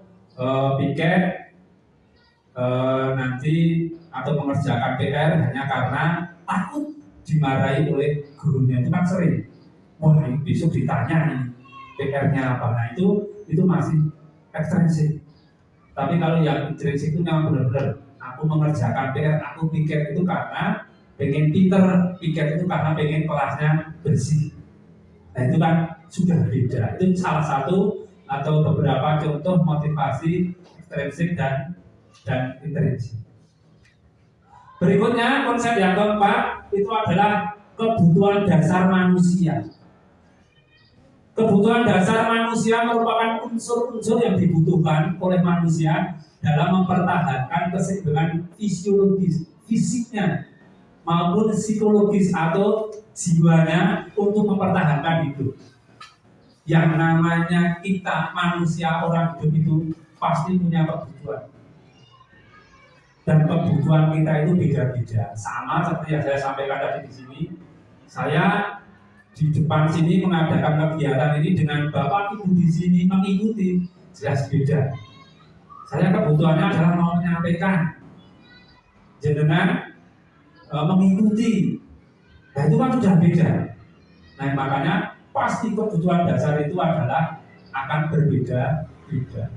Speaker 4: piket nanti atau mengerjakan PR hanya karena takut dimarahi oleh gurunya. Itu kan sering. Wah besok ditanya nih PR-nya apa. Nah itu masih ekstrinsik. Tapi kalau yang intrinsik itu memang benar-benar aku mengerjakan PR, aku piket itu karena pengen pinter, piket itu karena pengen kelasnya bersih. Nah itu kan sudah beda. Itu salah satu atau beberapa contoh motivasi ekstrinsik dan intrinsik. Berikutnya konsep yang keempat itu adalah kebutuhan dasar manusia. Kebutuhan dasar manusia merupakan unsur-unsur yang dibutuhkan oleh manusia dalam mempertahankan keseimbangan fisiologis, fisiknya maupun psikologis atau jiwanya untuk mempertahankan hidup. Yang namanya kita manusia orang hidup itu pasti punya kebutuhan. Dan kebutuhan kita itu beda-beda. Sama seperti yang saya sampaikan tadi di sini. Saya di depan sini mengadakan kegiatan ini dengan Bapak Ibu di sini mengikuti, jelas beda. Saya kebutuhannya adalah mau menyampaikan, jenengan mengikuti. Nah itu kan sudah beda. Nah makanya pasti kebutuhan dasar itu adalah akan berbeda-beda.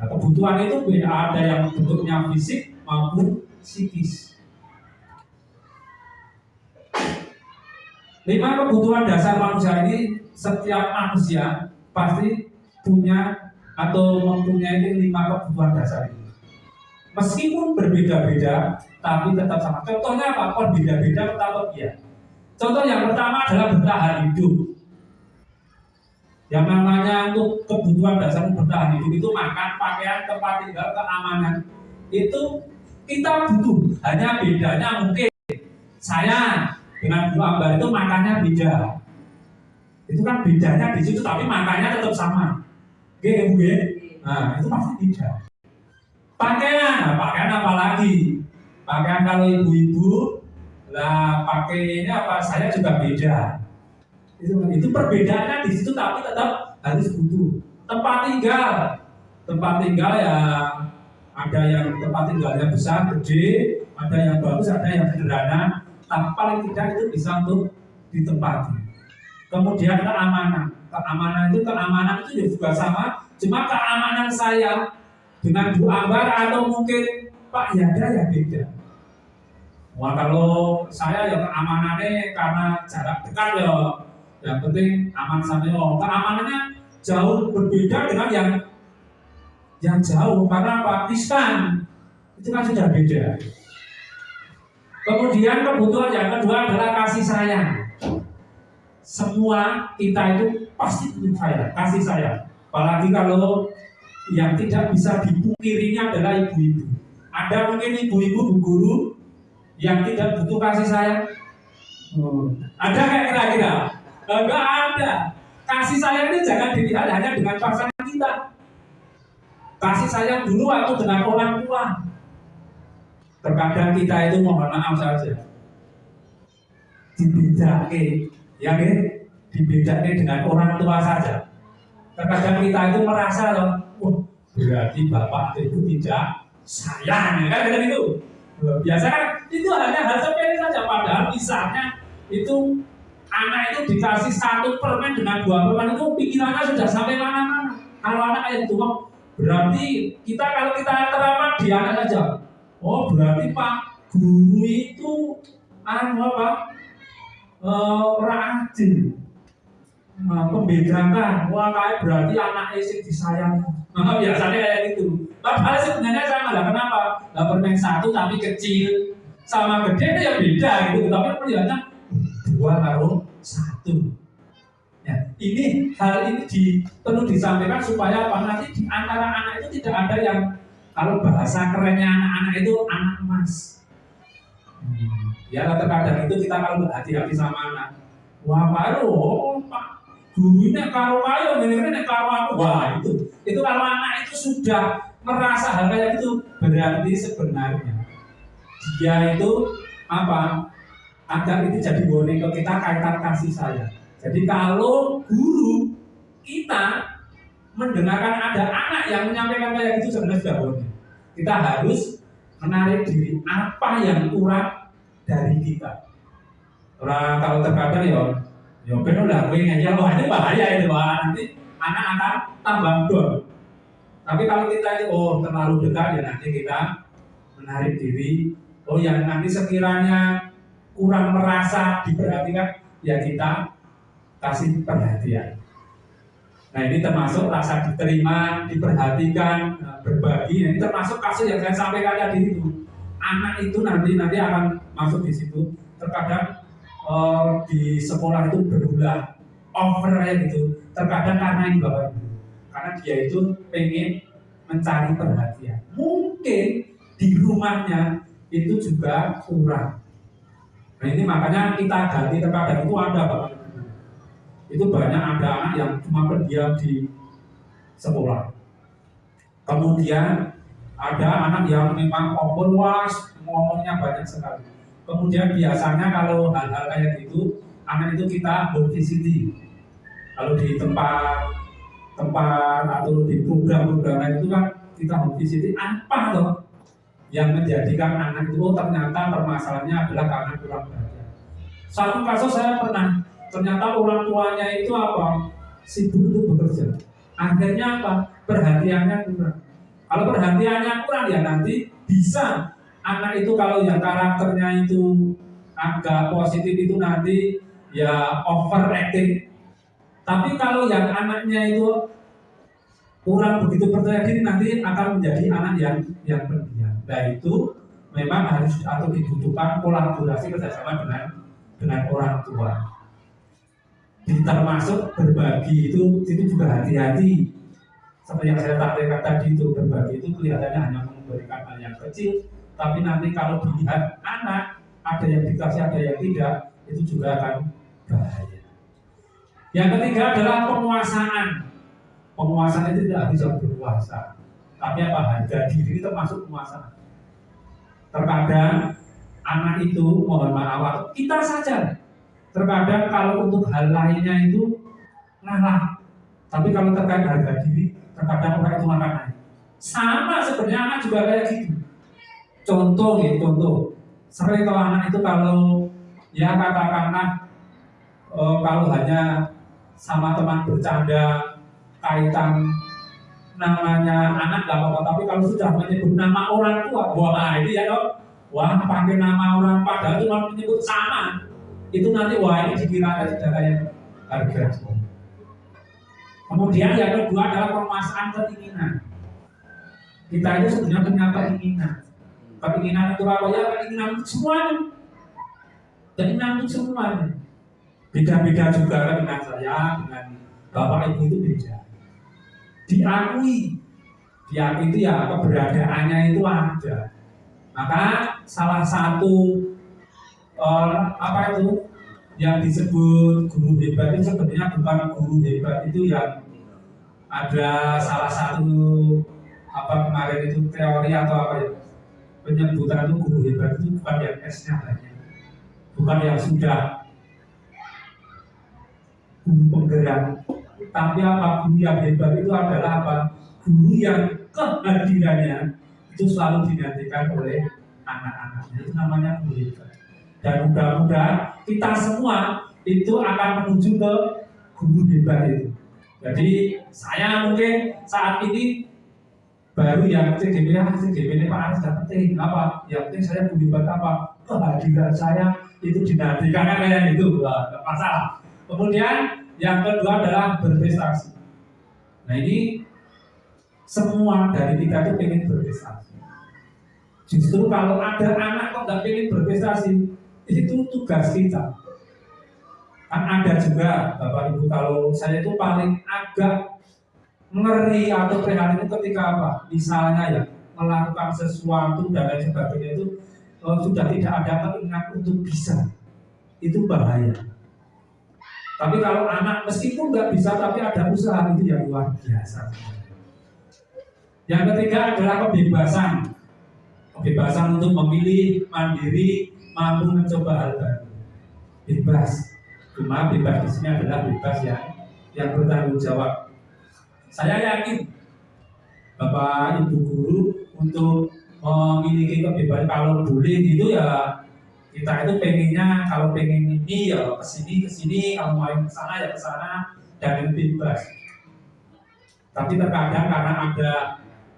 Speaker 4: Nah, kebutuhan itu beda, ada yang bentuknya fisik maupun psikis. 5 kebutuhan dasar manusia ini setiap manusia pasti punya atau mempunyai 5 kebutuhan dasar ini. Meskipun berbeda-beda, tapi tetap sama. Contohnya apa? Kalau beda-beda tetap iya. Contoh yang pertama adalah bertahan hidup. Yang namanya untuk kebutuhan dasar bertahan hidup itu makan, pakaian, tempat tinggal, keamanan. Itu kita butuh. Hanya bedanya mungkin saya dengan Bu Ambar itu makannya beda. Itu kan bedanya di situ, tapi makannya tetap sama. Oke, Bu ya? Nah, itu pasti beda. Pakaian apa lagi? Pakaian kalau ibu-ibu, lah pakai ini apa? Saya juga beda. Itu perbedaannya di situ, tapi tetap harus butuh. Tempat tinggal ya ada yang tempat tinggalnya besar, gede, ada yang bagus, ada yang sederhana. Tapi paling tidak itu bisa untuk ditempati. Kemudian keamanan itu juga sama, cuma keamanan saya dengan Bu Ambar atau mungkin Pak Yada ya beda. Wah, kalau saya ya keamanannya karena jarak dekat ya, yang penting aman sampai keamanannya jauh berbeda dengan yang jauh, karena apa? Iskan itu kan sudah beda. Kemudian kebutuhan yang kedua adalah kasih sayang. Semua kita itu pasti butuh kasih sayang. Apalagi kalau yang tidak bisa dipungkirinya adalah ibu-ibu. Ada mungkin ibu-ibu, bu guru yang tidak butuh kasih sayang. Ada nggak kira-kira? Enggak ada. Kasih sayang ini jangan dilihat hanya dengan pasangan kita. Kasih sayang dulu atau dengan orang tua. Terkadang kita itu mohon maaf saja dibedake, ya kan? Dibedake dengan orang tua saja. Terkadang kita itu merasa loh, berarti bapak atau ibu tidak sayang, ya kan? Itu biasa kan? Itu hanya hal sepele saja. Padahal misalnya itu anak itu dikasih 1 permen dengan 2 permen itu pikirannya sudah sampai mana-mana. Kalau anak kayak itu, berarti kalau kita teramat di anak saja. Oh, berarti Pak Guru itu orang adil, membedakan. Wah, kayak berarti anak isi disayang. Biasanya kayak gitu. Padahal sebenarnya sama lah. Kenapa? Lah permen 1 tapi kecil, sama gede itu ya beda gitu. Tapi perbedaannya 2 karo 1. Ya, hal ini perlu disampaikan supaya apa? Nanti di antara anak itu tidak ada yang, kalau bahasa kerennya anak-anak itu anak emas. Ya, terkadang itu kita kalau berhati-hati sama anak, wah Pak Guru ini karo kayo, ini karo aku, wah itu kalau anak itu sudah merasa hal kayak itu, berarti sebenarnya dia itu agar itu jadi warning ke kita kaitan kasih sayang. Jadi kalau guru kita mendengarkan ada anak yang menyampaikan kayak gitu, sebenarnya sudah boleh. Kita harus menarik diri apa yang kurang dari kita. Orang kalau terkadang ya benar lah, gue ngeyel, wah ini bahaya itu, wah nanti anak akan tambah dol. Tapi kalau kita itu terlalu dekat ya nanti kita menarik diri. Yang nanti sekiranya kurang merasa diperhatikan, ya kita kasih perhatian. Nah, ini termasuk rasa diterima, diperhatikan, berbagi. Ini termasuk kasus yang saya sampaikan tadi itu. Anak itu nanti akan masuk di situ. Terkadang di sekolah itu berulah over kayak gitu. Terkadang karena ini Bapak Ibu, karena dia itu pengen mencari perhatian. Mungkin di rumahnya itu juga kurang. Nah, ini makanya kita ganti. Terkadang itu ada Bapak Ibu. Itu banyak ada anak yang cuma berdiam di sekolah. Kemudian ada anak yang memang open was, ngomongnya banyak sekali. Kemudian biasanya kalau hal-hal kayak gitu, anak itu kita home visiting. Kalau di tempat atau di program-program itu kan kita home visiting, apa loh yang menjadikan anak itu ternyata permasalahannya adalah karena kurang perhatian. Satu kasus saya pernah, ternyata orang tuanya itu sibuk untuk bekerja. Akhirnya perhatiannya kurang. Kalau perhatiannya kurang ya nanti bisa anak itu kalau yang karakternya itu agak positif itu nanti ya overacting. Tapi kalau yang anaknya itu kurang begitu percaya diri nanti akan menjadi anak yang pendiam. Nah itu memang harus atau dibutuhkan kolaborasi kerjasama dengan orang tua. Termasuk berbagi itu juga hati-hati. Seperti yang saya sampaikan tadi itu, berbagi itu kelihatannya hanya memberikan hal yang kecil, tapi nanti kalau dilihat anak, ada yang dikasih, ada yang tidak, itu juga akan bahaya. Yang ketiga adalah penguasaan. Penguasaan itu tidak bisa berkuasa, tapi apa, harga diri termasuk penguasaan. Terkadang anak itu, mohon maaf, kita saja terkadang kalau untuk hal lainnya itu ngalah, tapi kalau terkait harga diri terkadang orang itu makan naik. Sama sebenarnya anak juga kayak gitu. Contoh ya, contoh sering kalau anak itu kalau ya katakanlah kalau hanya sama teman bercanda kaitan namanya anak gak apa-apa, tapi kalau sudah menyebut nama orang tua, wah ini ya dong, wah pakai nama orang padahal itu menyebut sama, itu nanti wah ini dikira ada saudara yang harga. Kemudian yang kedua adalah penguasaan keinginan. Kita itu sebenarnya punya keinginan. Keinginan itu apa ya? Keinginan untuk semuanya. Keinginan untuk semuanya. Beda-beda juga keinginan saya dengan bapak ibu itu beda. Diakui itu ya keberadaannya itu ada. Maka salah satu apa itu yang disebut guru hebat itu sebenarnya bukan guru hebat itu yang ada salah satu apa kemarin itu teori atau apa ya penyebutan itu guru hebat itu bukan yang S-nya banyak, bukan yang sudah guru penggerak, tapi apa guru yang hebat itu adalah apa guru yang kehadirannya itu selalu dinantikan oleh anak-anaknya, itu namanya guru hebat. Dan mudah-mudahan kita semua itu akan menuju ke guru hebat itu. Jadi saya mungkin saat ini baru yang CGP ini Pak Aris sudah penting apa? Yang penting saya guru hebat apa? Kehadiran saya itu dinantikan kayak gitu, nggak masalah. Kemudian yang kedua adalah berprestasi. Nah ini semua dari kita itu pengen berprestasi. Justru kalau ada anak kok nggak pengen berprestasi, itu tugas kita. Kan ada juga Bapak Ibu, kalau saya itu paling agak ngeri atau prihatin itu ketika apa? Misalnya ya melakukan sesuatu dan lain sebagainya itu sudah tidak ada keinginan untuk bisa, itu bahaya. Tapi kalau anak meskipun nggak bisa tapi ada usaha, itu yang luar biasa. Yang ketiga adalah kebebasan. Kebebasan untuk memilih, mandiri, mampu mencoba hal baru. Bebas. Cuma bebas di sini adalah bebas yang bertanggung jawab. Saya yakin Bapak Ibu guru untuk memiliki kebebasan, kalau boleh gitu ya kita itu pengennya kalau pengen ini ya kesini, kalau mau ke sana ya ke sana, dan bebas. Tapi terkadang karena ada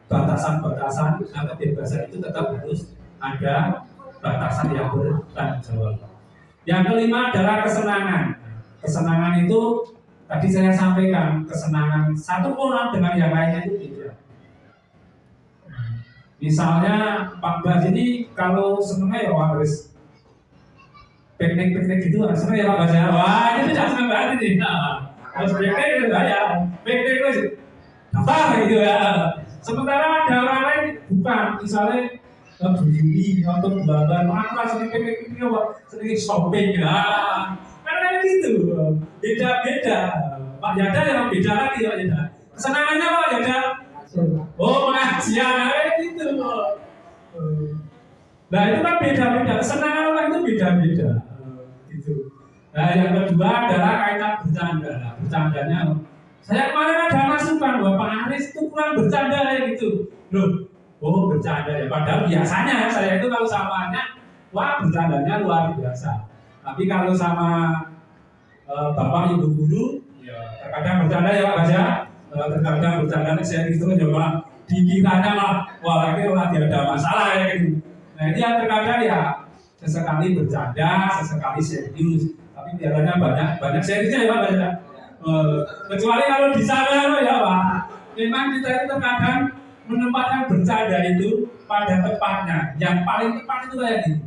Speaker 4: batasan-batasan, nah kebebasan itu tetap harus ada batasan yang bertanggung jawab. Yang kelima adalah kesenangan. Kesenangan itu tadi saya sampaikan, kesenangan satu orang dengan yang lainnya itu beda. Misalnya Pak Bas ini kalau senangnya ya harus piknik gitu, senang ya Pak Bas ya. Wah ini tidak senang banget ini. Harus piknik gitu ya, piknik terus apa gitu ya. Sementara ada orang lain bukan, misalnya berdiri atau berjalan, aku sering piknik ini apa, sering shopping ya. Karena gitu, beda-beda. Pak Yada yang beda lagi Pak Yada. Kesenangannya Pak Yada. Oh pengajian, gitu. Nah itu kan beda-beda. Kesenangan orang itu beda-beda. Gitu. Nah yang kedua adalah kaitan bercanda. Bercandanya, saya kemarin ada masukan bahwa Pak Aris itu kurang bercanda kayak gitu. Loh, oh bercanda ya. Padahal biasanya saya itu kalau sama anak, wah bercandanya luar biasa. Tapi kalau sama Bapak Ibu guru, ya terkadang bercanda ya Pak Bas ya. Terkadang bercanda saya itu coba dikiranya lah, wah ini orang tidak ada masalah ya gitu. Nah ini yang terkadang ya sesekali bercanda, sesekali serius. Tapi biasanya banyak seriusnya ya Pak Bas ya. Kecuali kalau di sana ya Pak, memang kita itu terkadang menempatkan bercanda itu pada tempatnya. Yang paling tepat itu kayak gitu.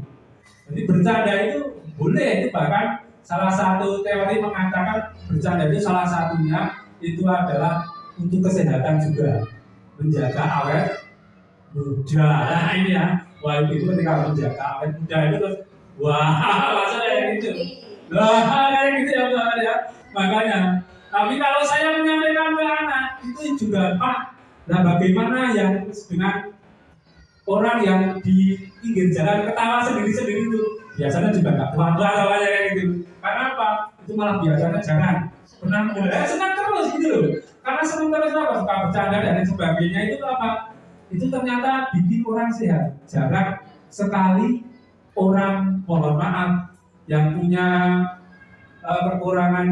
Speaker 4: Jadi bercanda itu boleh, itu bahkan salah satu teori mengatakan bercanda itu salah satunya itu adalah untuk kesehatan juga, menjaga awet muda. Nah ini ya, Wah itu ketika menjaga awet muda itu terus wah langsung kayak gitu. Wah kayak gitu ya Pak ya. Makanya. Tapi kalau saya menyampaikan ke anak itu juga Pak. Nah bagaimana yang dengan orang yang di pinggir jalan ketawa sendiri-sendiri itu biasanya juga nggak tua-tua namanya kayak gitu. Karena apa? Itu malah biasanya jangan pernah senang terus gitu loh. Karena senang terus apa? Suka bercanda dan lain sebagainya itu apa? Itu ternyata bikin orang sehat. Jarang sekali orang mohon maaf yang punya kekurangan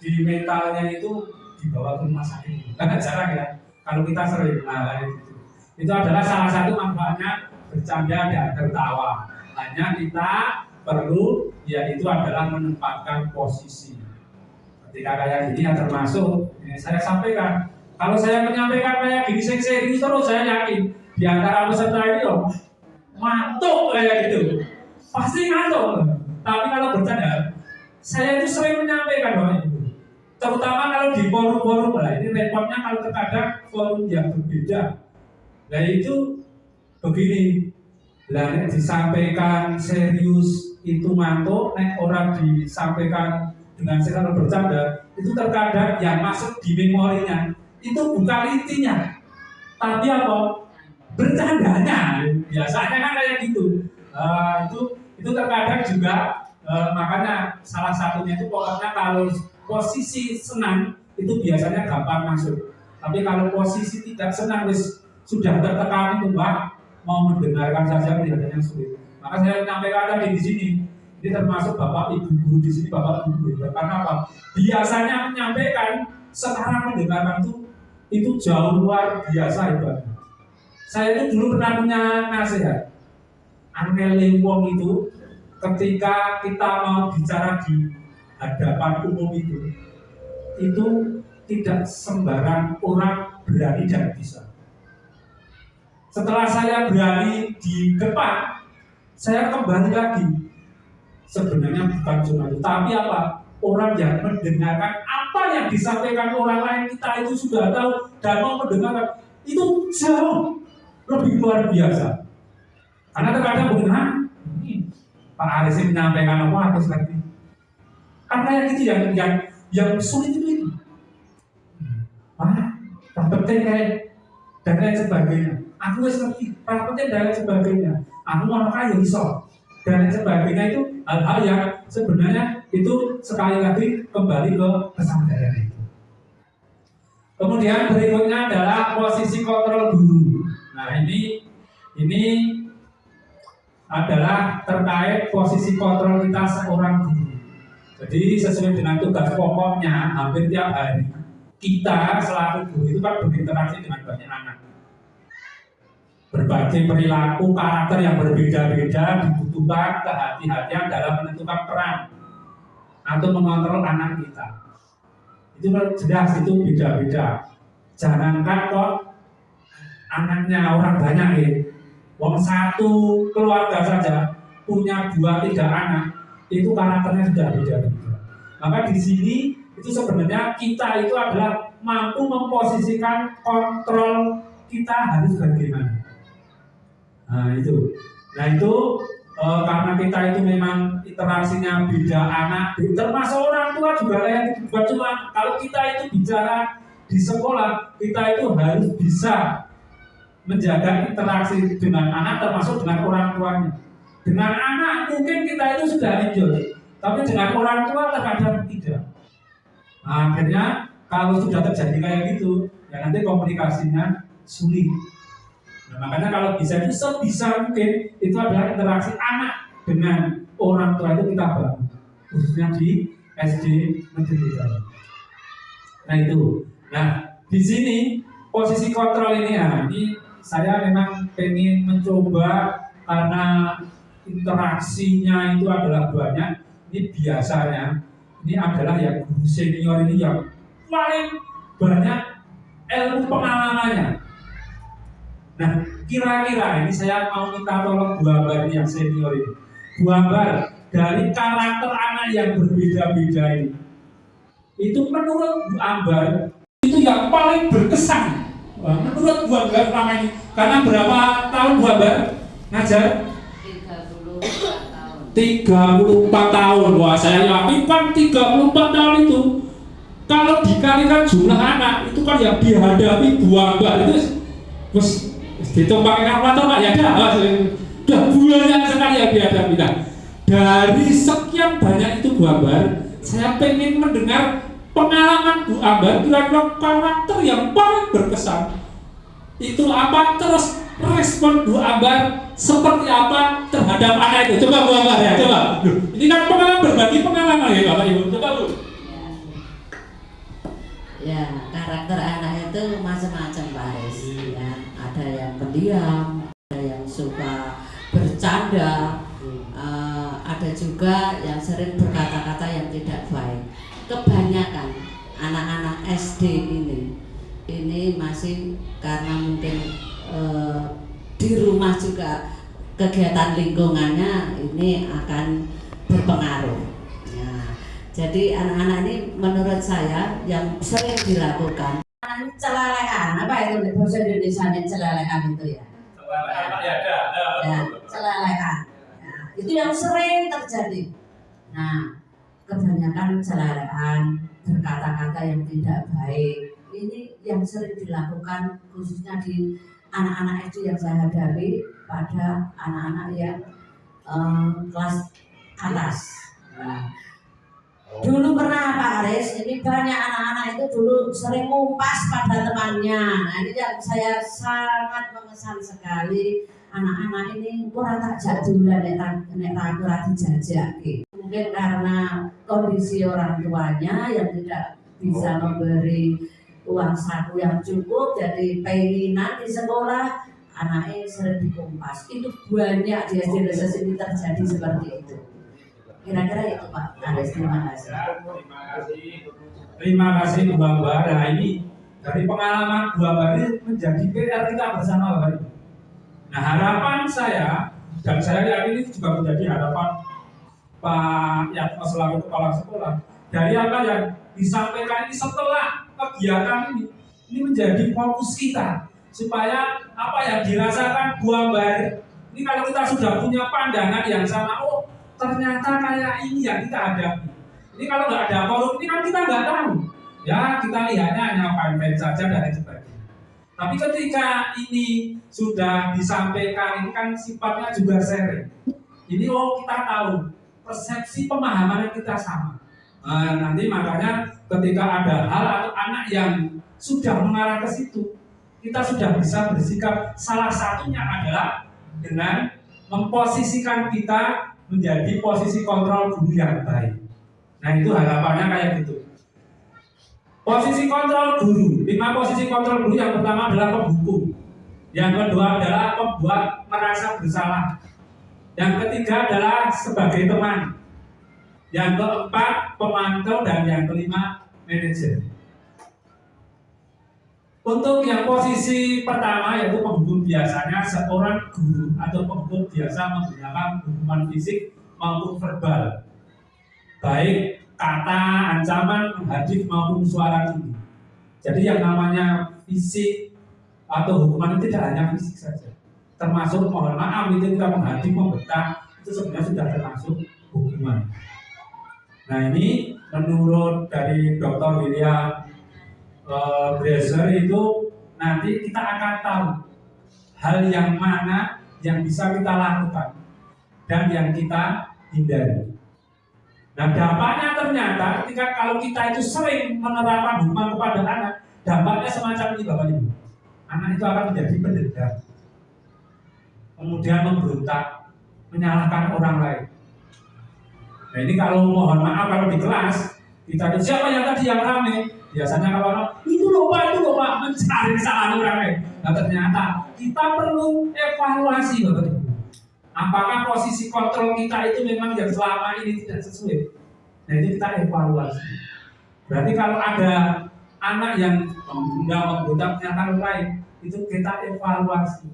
Speaker 4: di mentalnya itu dibawa ke rumah sakit. Karena jarang ya. Kalau kita sering kayak gitu. Itu adalah salah satu manfaatnya bercanda dan tertawa. Hanya kita perlu yaitu adalah menempatkan posisi. Ketika kayak gini yang termasuk saya sampaikan. Kalau saya menyampaikan kayak gini serius terus saya yakin di antara peserta ini loh mantuk kayak gitu. Pasti ngantuk. Tapi kalau bercanda, saya itu sering menyampaikan bahwa itu. Terutama kalau di forum-forum lah. Ini repotnya kalau terkadang forum yang berbeda. Nah itu begini, lah disampaikan serius itu mantuk, orang disampaikan dengan secara bercanda, itu terkadang yang masuk di memorinya itu bukan intinya, tapi apa? Bercandanya, biasanya kan kayak gitu. Itu terkadang juga makanya salah satunya itu pokoknya kalau posisi senang itu biasanya gampang masuk, tapi kalau posisi tidak senang sudah tertekan itu Mbak, mau mendengarkan saja kelihatannya sulit. Maka saya menyampaikan tadi di sini, ini termasuk bapak ibu guru di sini, bapak ibu guru. Karena apa? Biasanya menyampaikan, sekarang mendengarkan itu jauh luar biasa hebat. Saya itu dulu pernah punya nasihat. Angel wong itu, ketika kita mau bicara di hadapan umum itu tidak sembarang orang berani dan bisa. Setelah saya berani di depan, saya kembali lagi. Sebenarnya bukan cuma itu, tapi apa? Orang yang mendengarkan apa yang disampaikan orang lain, kita itu sudah tahu dan mau mendengarkan itu jauh lebih luar biasa. Karena terkadang benar, Pak Aris menyampaikan apa harus ngerti. Karena yang itu yang sulit itu. Penting kayak dan lain sebagainya. Aku wis ngerti, penting dan lain sebagainya. Aku mau kaya iso dan lain sebagainya itu hal-hal yang sebenarnya itu sekali lagi kembali ke kesadaran itu. Kemudian berikutnya adalah posisi kontrol guru. Nah ini adalah terkait posisi kontrol kita seorang guru. Jadi sesuai dengan tugas pokoknya hampir tiap hari kita selaku guru itu kan berinteraksi dengan banyak anak. Berbagai perilaku karakter yang berbeda-beda dibutuhkan kehati-hatian dalam menentukan peran atau mengontrol anak kita. Itu jelas itu beda-beda. Jangankan kok anaknya orang banyak ya. Wong satu keluarga saja punya 2-3 anak, itu karakternya sudah beda-beda. Maka di sini itu sebenarnya kita itu adalah mampu memposisikan kontrol kita harus bagaimana. Nah itu karena kita itu memang interaksinya beda anak, termasuk orang tua juga kayak gitu. Bukan cuma kalau kita itu bicara di sekolah, kita itu harus bisa menjaga interaksi dengan anak termasuk dengan orang tuanya. Dengan anak mungkin kita itu sudah enjoy, tapi dengan orang tua terkadang tidak. Nah, akhirnya kalau sudah terjadi kayak gitu, ya nanti komunikasinya sulit. Nah, makanya kalau bisa itu sebisa mungkin itu adalah interaksi anak dengan orang tua itu kita bangun, khususnya di SD negeri kita. Nah itu. Nah di sini posisi kontrol ini ya, ini saya memang pengen mencoba karena interaksinya itu adalah banyak. Ini biasanya ini adalah yang guru senior ini yang paling banyak ilmu pengalamannya. Nah, kira-kira ini saya mau minta tolong Bu Ambar yang senior ini. Bu Ambar, dari karakter anak yang berbeda-beda ini, itu menurut Bu Ambar itu yang paling berkesan. Menurut Bu Ambar selama ini, karena berapa tahun Bu Ambar Ngajar
Speaker 5: 34 tahun.
Speaker 4: 34 tahun. Wah, saya yakin kan 34 tahun itu kalau dikalikan jumlah anak itu kan yang dihadapi buah-buah itu terus dihitung pakai kalkulator Pak ya ada. Udah banyak sekali yang dihadapi. Nah, dari sekian banyak itu Bu Ambar, saya pengen mendengar pengalaman Bu Ambar, kira-kira karakter yang paling berkesan itu apa, terus respon Bu Ambar seperti apa terhadap anak itu. Coba Bu Ambar ya, coba. Ini kan pengalaman, berbagi pengalaman ya Bapak Ibu. Coba Bu.
Speaker 5: Ya, karakter anak itu macam-macam Pak Aris. Ya, ada yang pendiam, ada yang suka bercanda, ada juga yang sering berkata-kata yang tidak baik. Kebanyakan anak-anak SD ini masih karena mungkin di rumah juga kegiatan lingkungannya ini akan berpengaruh. Nah, jadi anak-anak ini menurut saya yang sering dilakukan celalehan, apa itu bahasa Indonesia celalehan itu ya? Ya, celalehan. Ya, itu yang sering terjadi. Nah, kebanyakan celalehan, berkata-kata yang tidak baik. Ini yang sering dilakukan khususnya di anak-anak SD yang saya hadapi pada anak-anak yang kelas atas. Nah, dulu pernah Pak Aris, ini banyak anak-anak itu dulu sering ngumpas pada temannya. Nah ini yang saya sangat mengesan sekali. Anak-anak ini kurang tak jadul nek aku ora dijajaki. Mungkin karena kondisi orang tuanya yang tidak bisa memberi uang saku yang cukup, jadi penginan di sekolah anaknya sering dikumpas. Itu banyak di SD ini terjadi seperti itu. Kira-kira itu Pak Aris, terima kasih.
Speaker 4: Terima kasih Bu Ambar. Nah ini dari pengalaman Bu Ambar ini menjadi PR kita bersama Bapak Ibu. Nah harapan saya dan saya yakin ini juga menjadi harapan Pak Yatmo selaku kepala sekolah dari apa yang disampaikan ini setelah kegiatan ini menjadi fokus kita supaya apa yang dirasakan Bu Ambar ini kalau kita sudah punya pandangan yang sama, oh ternyata kayak ini yang kita hadapi. Ini kalau nggak ada forum ini kan kita nggak tahu. Ya kita lihatnya hanya fine-fine saja dan lain sebagainya. Tapi ketika ini sudah disampaikan, ini kan sifatnya juga sharing. Ini oh kita tahu persepsi pemahaman kita sama. Nanti makanya ketika ada hal atau anak yang sudah mengarah ke situ, kita sudah bisa bersikap. Salah satunya adalah dengan memposisikan kita menjadi posisi kontrol guru yang baik. Nah itu harapannya kayak gitu. Posisi kontrol guru, 5 posisi kontrol guru yang pertama adalah pembuku, yang kedua adalah pembuat merasa bersalah, yang ketiga adalah sebagai teman, yang keempat pemantau, dan yang kelima manajer. Untuk yang posisi pertama yaitu penghukum, biasanya seorang guru atau penghukum biasa menggunakan hukuman fisik maupun verbal, baik kata, ancaman, menghadif maupun suara tinggi. Jadi yang namanya fisik atau hukuman itu tidak hanya fisik saja, termasuk mohon maaf itu kita menghadif, membentak, itu sebenarnya sudah termasuk hukuman. Nah ini menurut dari Dr. William Brazier itu nanti kita akan tahu hal yang mana yang bisa kita lakukan dan yang kita hindari. Nah dampaknya ternyata ketika kalau kita itu sering menerapkan hukuman kepada anak, dampaknya semacam ini Bapak Ibu. Anak itu akan menjadi pendendam, kemudian memberontak, menyalahkan orang lain. Nah ini kalau mohon maaf kalau di kelas kita siapa yang tadi yang rame, biasanya kalau itu lupa mencari kesalahan orang lain. Nah ternyata kita perlu evaluasi Bapak Ibu. Apakah posisi kontrol kita itu memang yang selama ini tidak sesuai? Nah ini kita evaluasi. Berarti kalau ada anak yang memberontak menyalahkan orang lain, itu kita evaluasi.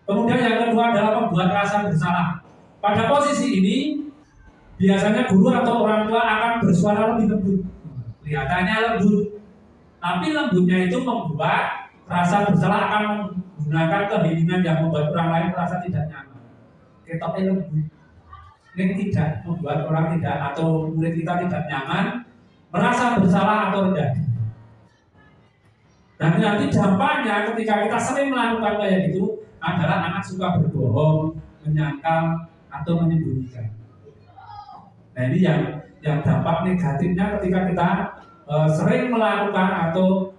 Speaker 4: Kemudian yang kedua adalah membuat rasa bersalah. Pada posisi ini biasanya guru atau orang tua akan bersuara lebih lembut. Kelihatannya lembut, tapi lembutnya itu membuat rasa bersalah akan gunakan keheningan yang membuat orang lain merasa tidak nyaman. Ketoknya lembut. Ini tidak membuat orang tidak atau murid kita tidak nyaman, merasa bersalah atau rendah. Dan nanti dampaknya ketika kita sering melakukan kayak gitu adalah anak suka berbohong, menyangkal atau menyembunyikan. Nah ini yang dampak negatifnya ketika kita sering melakukan atau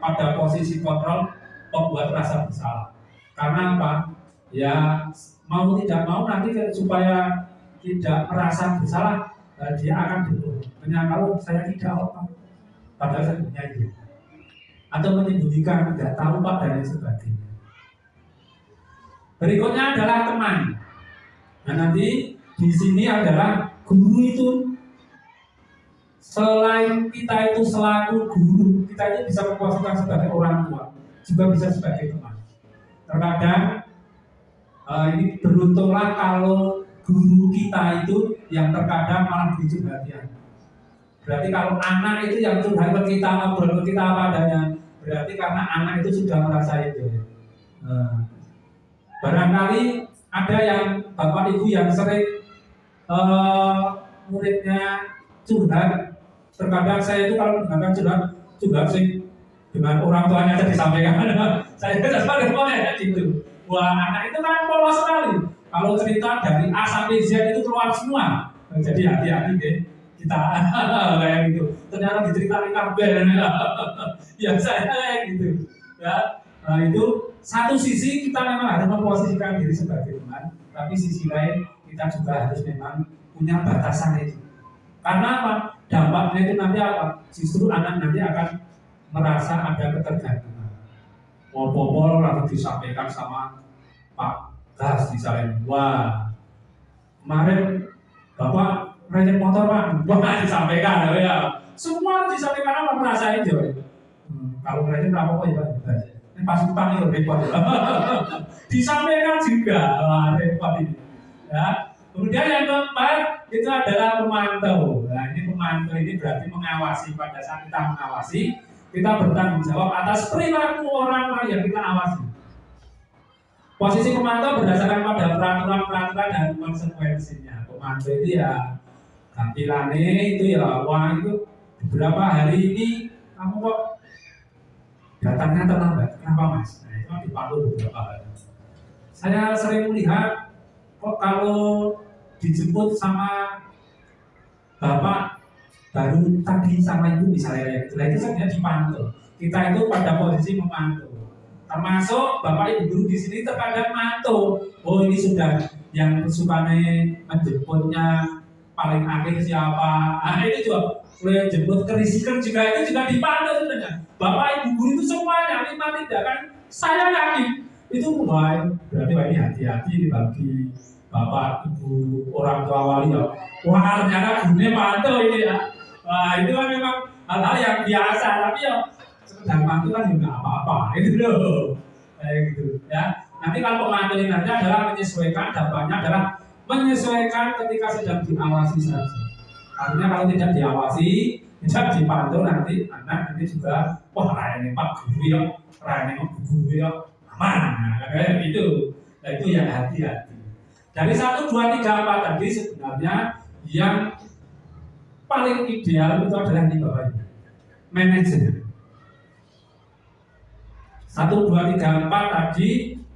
Speaker 4: pada posisi kontrol membuat rasa bersalah. Karena apa? Ya mau tidak mau nanti supaya tidak merasa bersalah, dia akan berbohong, menyangkal saya tidak apa, padahal sebenarnya iya, atau menyembunyikan tidak tahu Pak dan lain sebagainya. Berikutnya adalah teman. Nah nanti di sini adalah guru itu. Selain kita itu selaku guru, kita itu bisa memposisikan sebagai orang tua, juga bisa sebagai teman. Terkadang ini beruntunglah kalau guru kita itu yang terkadang malah begitu perhatian. Berarti kalau anak itu yang curhat ke kita, ngobrol ke kita apa adanya, berarti karena anak itu sudah merasa itu. Barangkali ada yang bapak ibu yang sering muridnya curhat. Terkadang saya itu kalau mendengarkan curhat sih dengan orang tuanya aja disampaikan. Saya tidak boleh gitu. Wah anak itu kan polos sekali. Kalau cerita dari A sampai Z itu keluar semua. Jadi hati-hati deh kita kayak gitu. Ternyata diceritain kabel. Ya saya kayak gitu. Ya, nah, itu satu sisi kita memang harus memposisikan diri sebagai teman, tapi sisi lain kita juga harus memang punya batasan itu. Karena apa? Dampaknya itu nanti apa? Justru anak nanti akan merasa ada ketergantungan. Popol lalu disampaikan sama Pak Gas misalnya, wah kemarin Bapak rejek motor Pak, wah disampaikan ya. Semua disampaikan apa merasa itu. Kalau rejek berapa kok ya Pak? Ini pas utang itu repot ya. Disampaikan juga, wah repot ini. Ya. Kemudian yang keempat itu adalah pemantau. Nah ini pemantau ini berarti mengawasi. Pada saat kita mengawasi, kita bertanggung jawab atas perilaku orang-orang yang kita awasi. Posisi pemantau berdasarkan pada peraturan-peraturan dan konsekuensinya. Pemantau itu ya tampilannya itu ya, wah itu beberapa hari ini kamu kok datangnya terlambat. Kenapa Mas? Nah itu dipantau beberapa hari. Saya sering melihat kok kalau dijemput sama bapak baru tadi sama ibu misalnya, itu sebenarnya dipantau. Kita itu pada posisi memantau. Termasuk bapak ibu guru di sini terkadang mantau. Oh ini sudah yang sukanya menjemputnya paling akhir siapa. Nah ini juga boleh jemput kerisikan juga itu juga dipantau sebenarnya. Bapak ibu guru itu semuanya lima tidak kan? Saya yakin itu mulai berarti ini hati-hati bagi bapak ibu orang tua wali ya. Wah ternyata gurunya mantau ini ya. Wah itu kan memang hal-hal yang biasa tapi ya sekedar mantau kan juga apa-apa itu loh. Kayak gitu ya. Nanti kalau pemantau ini nanti adalah menyesuaikan, dampaknya adalah menyesuaikan ketika sedang diawasi saja. Artinya kalau tidak diawasi, tidak dipantau nanti anak nanti juga wah ini Pak Guru ya, ini Pak Guru ya, aman. Nah, kayak gitu. Nah itu yang hati-hati. Dari 1, 2, 3, 4 tadi sebenarnya yang paling ideal itu adalah ini Bapak Ibu, manajer. 1, 2, 3, 4 tadi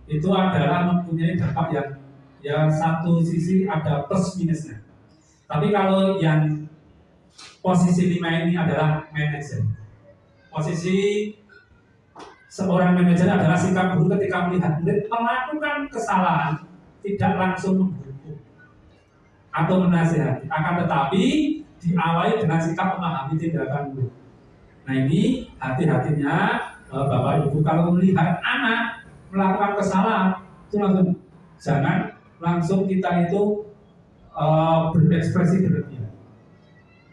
Speaker 4: itu adalah mempunyai dampak yang satu sisi ada plus minusnya. Tapi kalau yang posisi 5 ini adalah manajer. Posisi seorang manajer adalah sikap guru ketika melihat murid melakukan kesalahan tidak langsung menghukum atau menasihati, akan tetapi diawali dengan sikap memahami tindakan guru. Nah ini hati-hatinya Bapak Ibu kalau melihat anak melakukan kesalahan itu jangan langsung kita itu berekspresi berlebihan.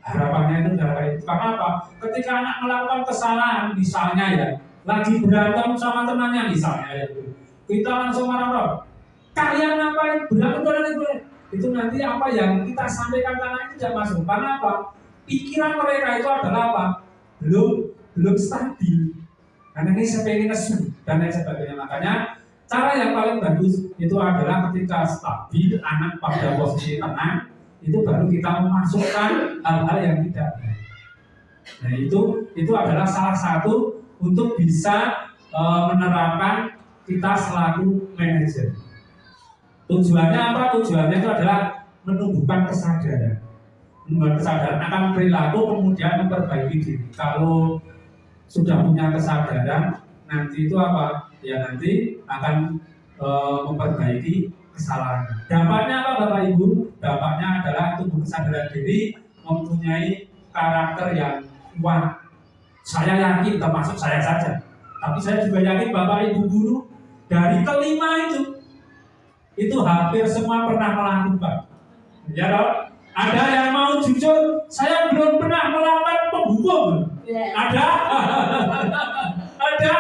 Speaker 4: Harapannya itu adalah itu. Karena apa? Ketika anak melakukan kesalahan, misalnya ya, lagi berantem sama temannya misalnya ya, kita langsung marah-marah. Kalian ngapain? Berantem itu nanti apa yang kita sampaikan karena itu tidak masuk. Karena apa? Pikiran mereka itu adalah apa? Belum stabil. karena ini sepele nesu dan lain sebagainya. Makanya cara yang paling bagus itu adalah ketika stabil, anak pada posisi tenang, itu baru kita memasukkan hal-hal yang tidak baik. Nah itu adalah salah satu untuk bisa menerapkan kita selaku manajer. Tujuannya apa? Tujuannya itu adalah menumbuhkan kesadaran akan perilaku, kemudian memperbaiki diri. Kalau sudah punya kesadaran, nanti itu apa? Ya nanti akan memperbaiki kesalahan. Dampaknya apa Bapak Ibu? Dampaknya adalah tumbuh kesadaran diri, mempunyai karakter yang kuat. Saya yakin, termasuk saya saja. Tapi saya juga yakin Bapak Ibu guru dari kelima itu hampir semua pernah melakukan. Ya dong? Ada yang mau jujur, saya belum pernah melakukan penghukum. Ada? Ada.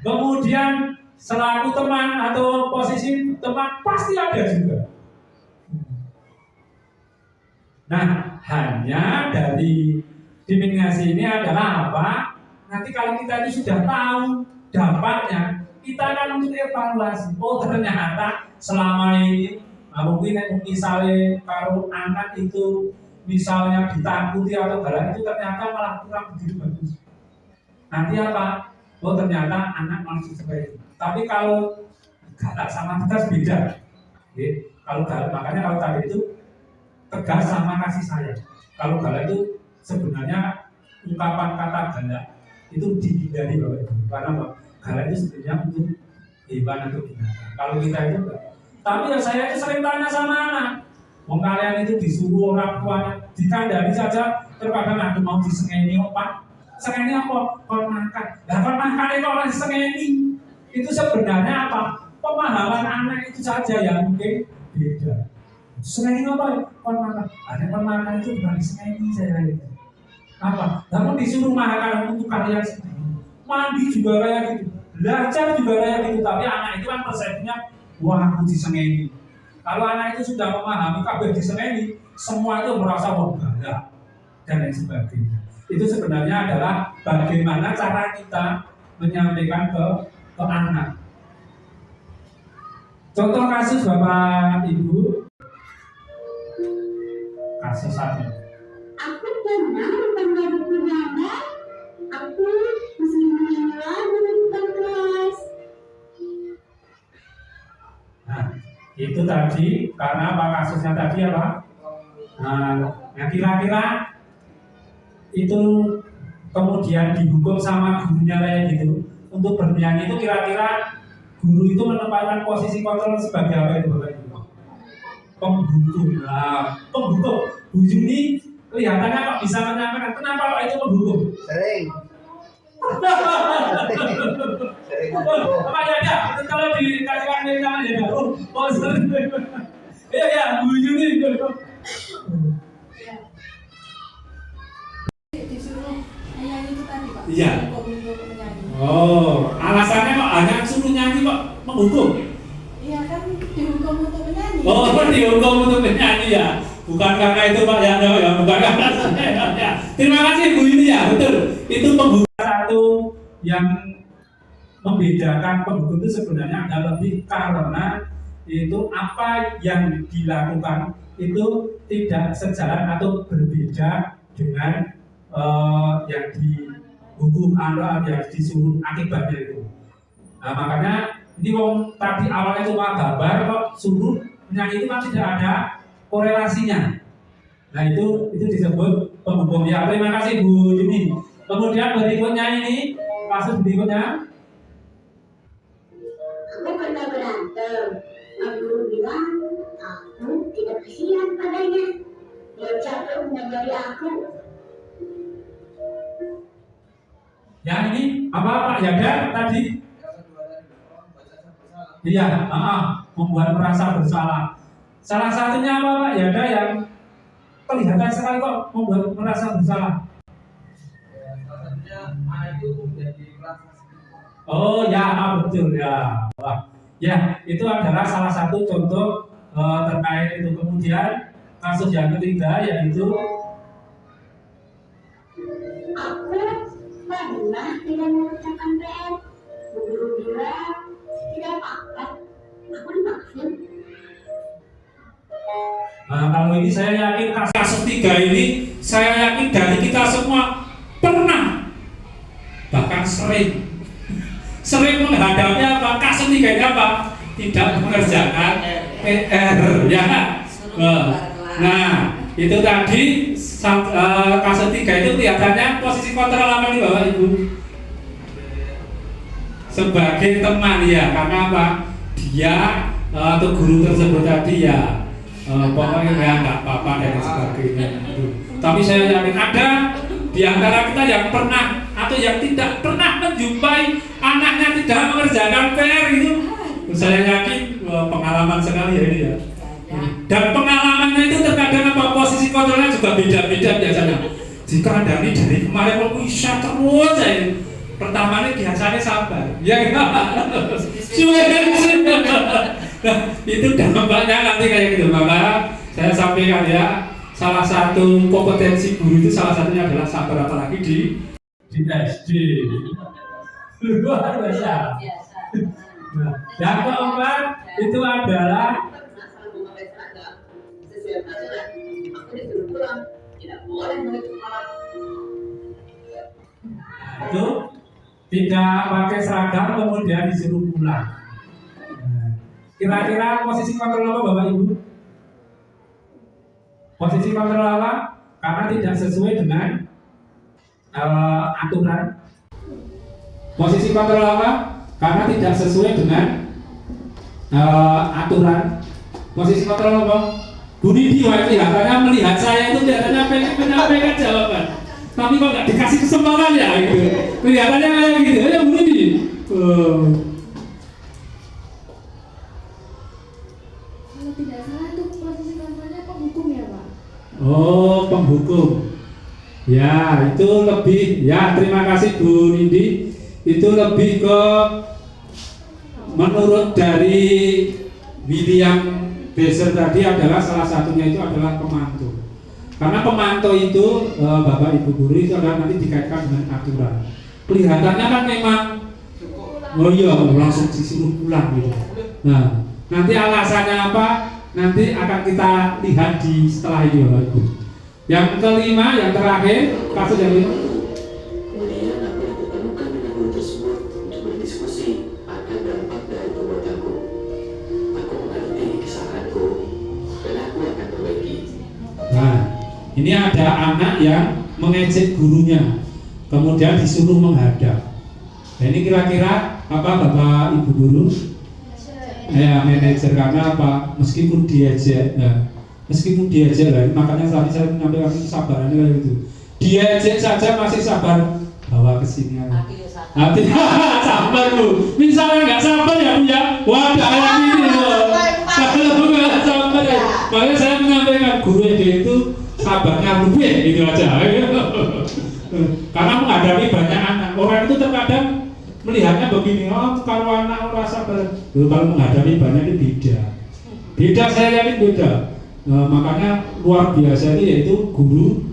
Speaker 4: Kemudian selaku teman atau posisi teman pasti ada juga. Nah, hanya dari diminasi ini adalah apa? Nanti kalau kita itu sudah tahu dampaknya, kita akan untuk evaluasi. Oh ternyata selama ini mungkin misalnya kalau anak itu misalnya ditakuti atau galak itu ternyata malah kurang begitu bagus. Nanti apa? Oh ternyata anak manusia seperti itu. Tapi kalau galak sama tegas beda. Kalau galak, makanya kalau tadi itu tegas sama kasih sayang. Kalau galak itu sebenarnya ungkapan kata galak itu dihindari Bapak Ibu. Karena galak itu sebenarnya untuk hewan atau binatang. Kalau kita itu enggak. Tapi ya saya itu sering tanya sama anak. Kalian itu disuruh orang tuanya dikandani saja, terkadang ada mau disengeni Pak. Sengeni apa? Kon makan. Lah kon makan itu orang sengeni. Itu sebenarnya apa? Pemahaman anak itu saja yang mungkin beda. Sengeni apa? Kon makan. Ada kon makan itu bukan disengeni saya itu. Apa? Namun disuruh makan untuk kalian sendiri. Mandi juga kayak gitu. Belajar juga kayak gitu. Tapi anak itu kan persepsinya, wah aku disengeni. Kalau anak itu sudah memahami kabeh disengeni, semua itu merasa bangga dan lain sebagainya. Itu sebenarnya adalah bagaimana cara kita menyampaikan ke anak. Contoh kasus Bapak Ibu, kasus satu.
Speaker 6: Aku pernah membaca buku nama. Aku mesti menyanyi lagu di depan kelas.
Speaker 4: Nah, itu tadi karena apa kasusnya tadi apa? Nah, kira-kira itu kemudian dihukum sama gurunya kayak gitu untuk bernyanyi itu kira-kira guru itu menempatkan posisi kontrol sebagai apa itu Bapak Ibu? Penghukum. Nah, penghukum. Bu Juni kelihatannya kok bisa menyampaikan kenapa Pak itu penghukum?
Speaker 2: Sering.
Speaker 4: Apa ya? Kalau dikatakan nama ya. Oh, sering. Ya, Bu Juni.
Speaker 7: Disuruh nyanyi itu tadi Pak.
Speaker 4: Iya.
Speaker 7: Untuk menyanyi.
Speaker 4: Oh, alasannya kok hanya suruh nyanyi kok menghukum?
Speaker 7: Iya kan dihukum untuk menyanyi.
Speaker 4: Oh, dihukum untuk menyanyi ya. Bukan karena itu Pak ya, bukan karena ya. Terima kasih Bu ini ya, betul. Itu penghukum satu yang membedakan penghukum itu sebenarnya adalah lebih karena itu apa yang dilakukan itu tidak sejalan atau berbeda dengan yang dihukum atau yang disuruh akibatnya itu. Nah makanya ini wong tadi awalnya cuma gambar kok suruh menyanyi itu kan tidak ada korelasinya. Nah itu disebut penghukum ya. Terima kasih Bu Juni. Kemudian berikutnya ini kasus berikutnya.
Speaker 6: Aku pernah berantem. Guru bilang aku tidak kasihan padanya. Dia capek mengajari aku.
Speaker 4: Yang ini apa Pak Yada tadi? Iya, membuat merasa bersalah. Salah satunya apa Pak Yada yang kelihatan sekali kok membuat merasa bersalah? Oh ya, betul ya. Wah, ya itu adalah salah satu contoh terkait itu. Kemudian kasus yang ketiga yaitu
Speaker 6: Aku pernah tidak mengerjakan PR. Bu guru bilang tidak apa-apa. Aku dimaafin.
Speaker 4: Nah, kalau ini saya yakin kasus 3 ini, saya yakin dari kita semua pernah, bahkan sering menghadapi apa? Kasus 3 ini apa? Tidak mengerjakan PR, ya kan? Nah, itu tadi kasus 3 itu kelihatannya posisi kontrol apa nih Bapak Ibu? Sebagai teman ya, karena apa? Dia atau guru tersebut tadi ya pokoknya ya nggak apa-apa dan sebagainya. Tapi saya yakin ada di antara kita yang pernah atau yang tidak pernah menjumpai anaknya tidak mengerjakan PR itu. Saya yakin pengalaman sekali ya ini ya. Dan pengalamannya itu terkadang apa posisi kontrolnya juga beda-beda biasanya. Jika Dani dari kemarin kok bisa terus saya pertamanya biasanya sabar, ya nah, itu dampaknya nanti kayak gitu. Maka saya sampaikan ya, salah satu kompetensi guru itu salah satunya adalah sabar, apalagi di SD. Luar biasa. Nah, yang keempat itu adalah itu tidak pakai seragam kemudian disuruh pulang. Kira-kira posisi kontrol apa Bapak Ibu? Posisi kontrol apa? Karena tidak sesuai dengan aturan. Posisi kontrol apa? Karena tidak sesuai dengan aturan. Posisi kontrol apa? Bu Nidi kelihatannya melihat saya itu kelihatannya pengen menyampaikan jawaban. Tapi kok nggak dikasih kesempatan ya gitu. Kelihatannya kayak gitu ya Bu Nidi.
Speaker 7: Kalau tidak salah itu posisi kontrolnya penghukum ya Pak?
Speaker 4: Oh, penghukum. Ya, itu lebih ya, terima kasih Bu Nindi. Itu lebih ke menurut dari William Beser tadi adalah salah satunya itu adalah pemantau. Karena pemantau itu Bapak Ibu guru itu adalah nanti dikaitkan dengan aturan. Kelihatannya kan memang oh iya langsung disuruh pulang gitu. Nah, nanti alasannya apa? Nanti akan kita lihat di setelah ini Bapak Ibu. Yang kelima, yang terakhir, kasus yang kelima.
Speaker 8: Kemudian aku ditemukan dengan guru tersebut untuk berdiskusi akan dampak dari perbuatanku. Aku mengerti kesalahanku dan aku akan perbaiki.
Speaker 4: Nah, ini ada anak yang mengejek gurunya, kemudian disuruh menghadap. Nah, ini kira-kira apa Bapak Ibu guru? Ya, manajer, karena apa? Meskipun diejek, ya, meskipun diejek lah, makanya tadi saya menyampaikan kesabarannya kayak gitu. Diejek saja masih sabar, bawa ke sini aja. Hati sabar Bu. Misalnya nggak sabar ya Bu ya, wah ada ayam ini loh. Kalau nggak sabar ya, makanya saya menyampaikan guru itu sabarnya lebih gitu aja. Karena menghadapi banyak anak, orang itu terkadang melihatnya begini, oh kalau anak orang sabar, kalau menghadapi banyak itu beda saya yakin beda. Makanya luar biasa itu yaitu guru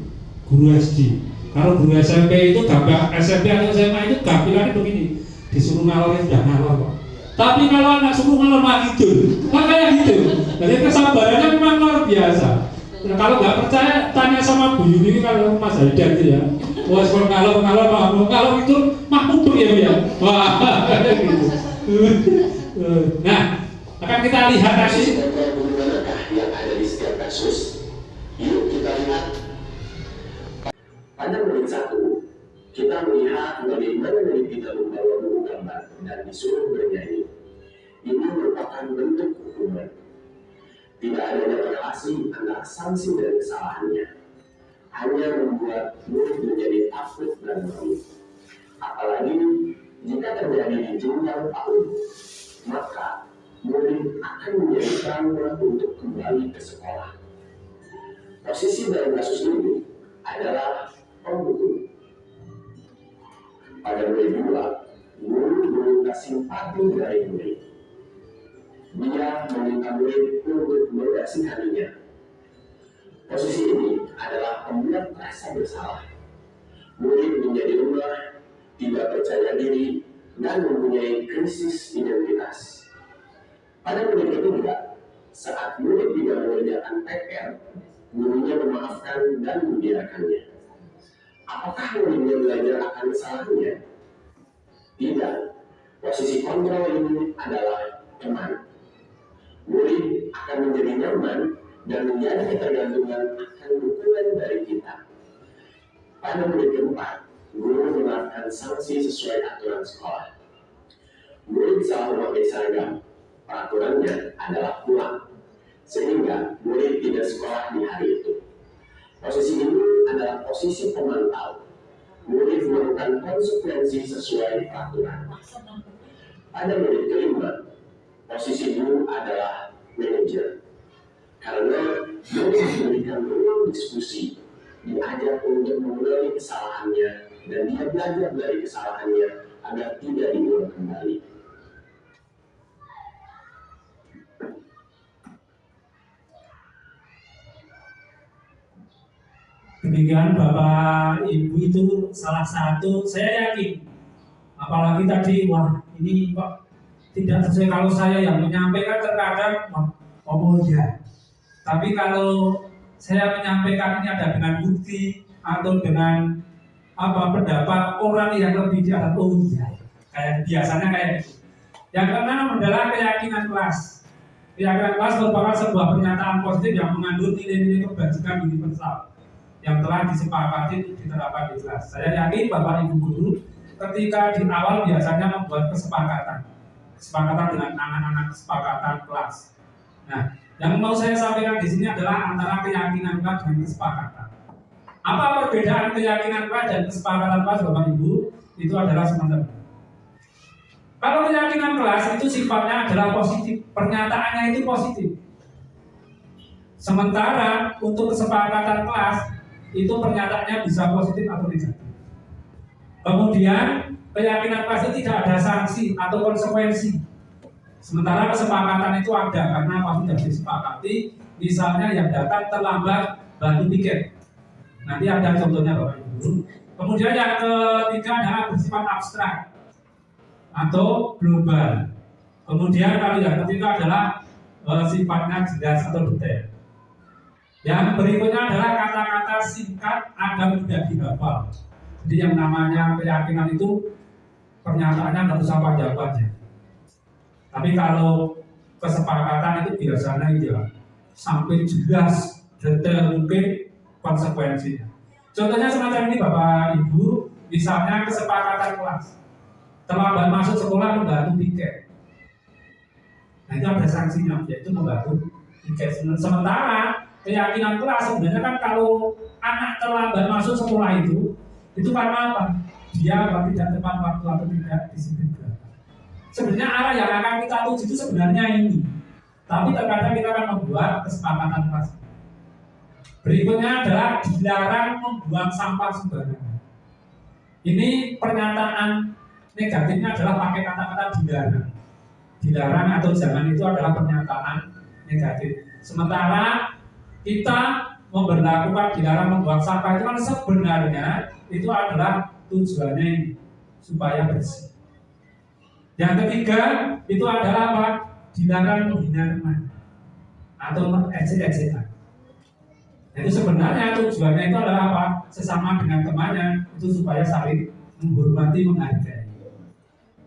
Speaker 4: SD. Kalau guru SMP itu gambar SMP atau SMA itu gambarannya begini, disuruh ngalor sudah ngalor kok. Tapi kalau anak suruh ngalor mah gitu, makanya gitu. Jadi kesabarannya memang luar biasa. Nah, kalau nggak percaya tanya sama Bu Yuni kalau Mas Haidar itu ya. Wah, kalau ngalor itu mah mundur ya Bu ya. Wah, gitu. Nah, akan kita lihat tadi.
Speaker 8: Bagaimanakah yang ada di setiap kasus? Yuk kita lihat. Pada menit 1, kita melihat bagaimana dari kita membawa buku gambar dan disuruh bernyanyi. Ini merupakan bentuk hukuman. Tidak adanya relasi antara sanksi dan kesalahannya. Hanya membuat murid menjadi takut dan malu. Apalagi jika terjadi di jenjang tahun, maka murid akan menjadi trauma untuk kembali ke sekolah. Posisi dalam kasus ini adalah penghukum. Pada murid 2, guru meminta simpati dari murid. Dia meminta murid untuk mengasihaninya. Posisi ini adalah pembuat rasa bersalah. Murid menjadi lemah, tidak percaya diri, dan mempunyai krisis identitas. Pada murid ketiga, saat murid tidak mengerjakan PR, gurunya memaafkan dan membiarkannya. Apakah muridnya belajar akan kesalahannya? Tidak. Posisi kontrol ini adalah teman. Murid akan menjadi nyaman dan menjadi ketergantungan akan dukungan dari kita. Pada murid keempat, guru menerapkan sanksi sesuai aturan sekolah. Murid salah memakai seragam, peraturannya adalah pulang, sehingga murid tidak sekolah di hari itu. Posisi ini adalah posisi pemantau. Murid melakukan konsekuensi sesuai peraturan. Pada murid kelima, posisi guru adalah manajer. Karena murid memberikan ruang diskusi, diajak untuk mengenali kesalahannya, dan dia belajar dari kesalahannya agar tidak diulang kembali.
Speaker 4: Demikian Bapak Ibu itu salah satu, saya yakin, apalagi tadi, wah ini kok tidak sesuai. Kalau saya yang menyampaikan terkadang, oh ya. Tapi kalau saya menyampaikan ini ada dengan bukti atau dengan pendapat orang yang lebih di atas, oh iya, kayak biasanya kayak gitu. Yang keenam adalah keyakinan kelas. Keyakinan kelas merupakan sebuah pernyataan positif yang mengandung nilai-nilai kebajikan universal yang telah disepakati untuk diterapkan di kelas. Saya yakin Bapak Ibu guru ketika di awal biasanya membuat kesepakatan dengan anak-anak, kesepakatan kelas. Nah, yang mau saya sampaikan di sini adalah antara keyakinan kelas dan kesepakatan. Apa perbedaan keyakinan kelas dan kesepakatan kelas, Bapak Ibu? Itu adalah semacam ini. Kalau keyakinan kelas itu sifatnya adalah positif, pernyataannya itu positif. Sementara untuk kesepakatan kelas itu pernyataannya bisa positif atau negatif. Kemudian keyakinan kelas itu tidak ada sanksi atau konsekuensi. Sementara kesepakatan itu ada karena apa sudah disepakati. Misalnya yang datang terlambat bantu tiket. Nanti ada contohnya Bapak Ibu. Kemudian yang ketiga adalah bersifat abstrak atau global. Kemudian kalau yang ketiga adalah sifatnya jelas atau detail. Yang berikutnya adalah kata-kata singkat agar mudah dihafal. Jadi yang namanya keyakinan itu pernyataannya nggak usah panjang-panjang. Tapi kalau kesepakatan itu biasanya ya sampai jelas detail mungkin konsekuensinya. Contohnya semacam ini Bapak Ibu, misalnya kesepakatan kelas. Terlambat masuk sekolah membantu tiket. Nah itu ada sanksinya, yaitu membantu tiket. Sementara keyakinan kelas sebenarnya kan kalau anak terlambat masuk sekolah itu karena apa? Dia tidak tepat waktu atau tidak disiplin. Sebenarnya arah yang akan kita tuju itu sebenarnya ini. Tapi terkadang kita akan membuat kesepakatan kelas. Berikutnya adalah dilarang membuang sampah sembarangan. Ini pernyataan negatifnya adalah pakai kata-kata dilarang. Dilarang atau jangan itu adalah pernyataan negatif. Sementara kita memberlakukan dilarang membuang sampah itu kan sebenarnya itu adalah tujuannya ini supaya bersih. Yang ketiga itu adalah apa? Dilarang menghina teman atau ejek-ejekan. Itu sebenarnya tujuannya itu adalah apa? Sesama dengan temannya itu supaya saling menghormati, menghargai.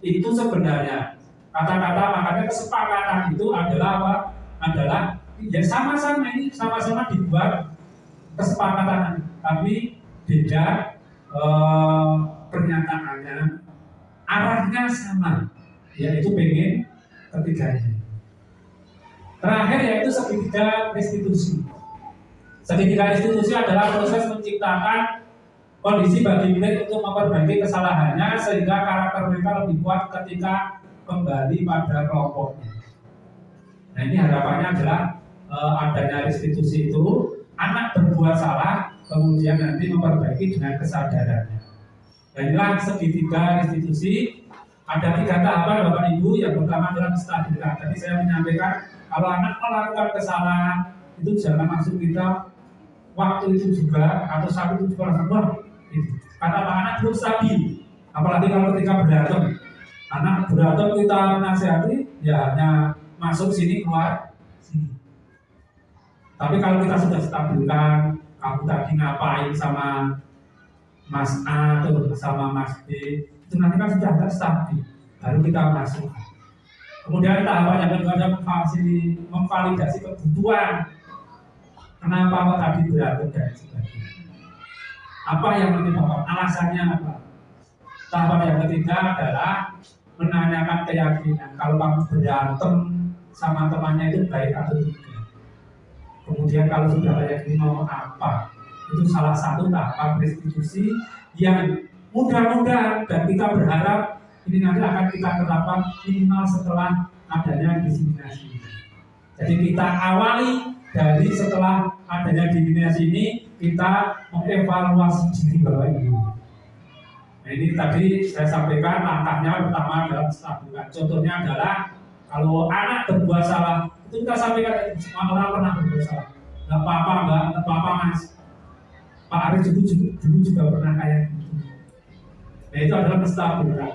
Speaker 4: Itu sebenarnya kata-kata, makanya kesepakatan itu adalah apa? Adalah ya sama-sama dibuat kesepakatan, tapi beda pernyataannya, arahnya sama, yaitu pengen ketiganya. Terakhir yaitu segitiga restitusi. Segitiga restitusi adalah proses menciptakan kondisi bagi murid untuk memperbaiki kesalahannya sehingga karakter mereka lebih kuat ketika kembali pada kelompoknya. Nah ini harapannya adalah adanya restitusi itu, anak berbuat salah kemudian nanti memperbaiki dengan kesadarannya. Dan inilah segitiga restitusi. Ada 3 tahapan Bapak Ibu. Yang pertama adalah kestabilan. Tadi saya menyampaikan kalau anak melakukan kesalahan itu jangan langsung kita waktu itu juga atau saat itu juga langsung gitu. Karena anak belum stabil, apalagi kalau ketika berantem. Anak berantem kita menasihati, ya hanya masuk sini keluar sini. Tapi kalau kita sudah stabilkan, kamu tadi ngapain sama Mas A atau sama Mas B, itu nanti kan sudah agak stabil, baru kita masuk. Kemudian tahapan yang kedua adalah memvalidasi kebutuhan. Kenapa kok tadi berantem dan sebagainya? Apa yang menyebabkan, alasannya apa? Tahapan yang ketiga adalah menanyakan keyakinan. Kalau kamu berantem sama temannya itu baik atau tidak. Kemudian kalau sudah kayak gini mau apa? Itu salah satu tahapan restitusi yang mudah-mudahan dan kita berharap ini nanti akan kita terapkan minimal setelah adanya diseminasi. Jadi kita awali dari setelah adanya diseminasi ini kita mengevaluasi diri Bapak Ibu. Nah, ini tadi saya sampaikan langkahnya pertama adalah menstabilkan. Contohnya adalah kalau anak berbuat salah, itu kita sampaikan semua orang pernah berbuat salah. Nggak apa-apa Mbak, nggak apa-apa Mas. Pak Aris dulu juga pernah kayak gitu. Nah, itu adalah menstabilkan.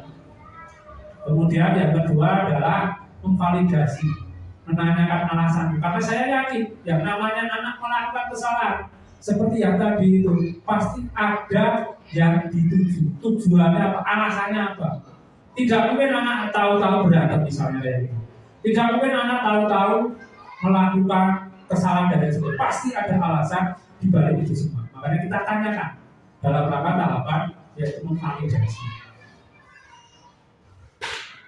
Speaker 4: Kemudian yang kedua adalah memvalidasi, menanyakan alasan. Karena saya yakin yang namanya anak melakukan kesalahan seperti yang tadi itu pasti ada yang dituju. Tujuannya apa? Alasannya apa? Tidak mungkin anak tahu-tahu berantem misalnya kayak gitu. Tidak mungkin anak tahu-tahu melakukan kesalahan dan sebagainya. Pasti ada alasan di balik itu semua. Makanya kita tanyakan dalam rangka tahapan yaitu memvalidasi.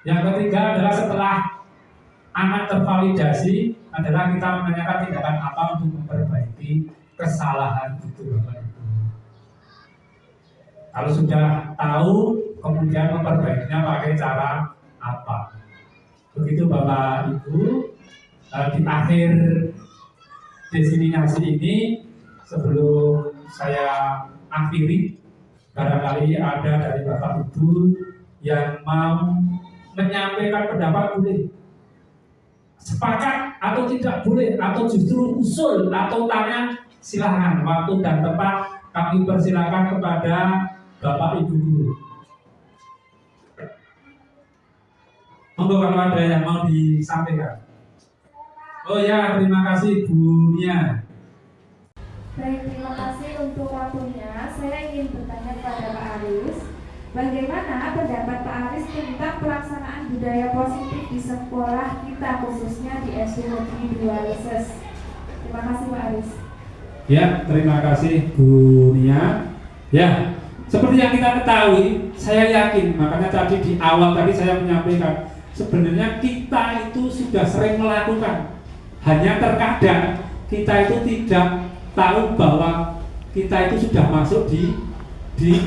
Speaker 4: Yang ketiga adalah setelah anak tervalidasi adalah kita menanyakan tindakan apa untuk memperbaiki kesalahan itu, Bapak Ibu. Kalau sudah tahu, kemudian memperbaikinya pakai cara apa? Begitu Bapak Ibu. Di akhir diseminasi ini, sebelum saya akhiri, barangkali ada dari Bapak Ibu yang mau menyampaikan pendapat boleh. Sepakat atau tidak boleh, atau justru usul atau tanya, silahkan. Waktu dan tempat kami persilakan kepada Bapak Ibu dulu. Monggo kalau ada yang mau disampaikan. Oh ya, terima kasih Bu Nia.
Speaker 1: Baik, terima kasih untuk waktunya. Saya ingin bertanya kepada Pak Aris, bagaimana pendapat Pak Aris tentang pelaksanaan budaya positif di sekolah kita, khususnya di SD Negeri 2 Leses? Terima kasih Pak Aris.
Speaker 4: Ya, terima kasih Bu Nia. Ya, seperti yang kita ketahui, saya yakin, makanya tadi di awal tadi saya menyampaikan, sebenarnya kita itu sudah sering melakukan. Hanya terkadang kita itu tidak tahu bahwa kita itu sudah masuk di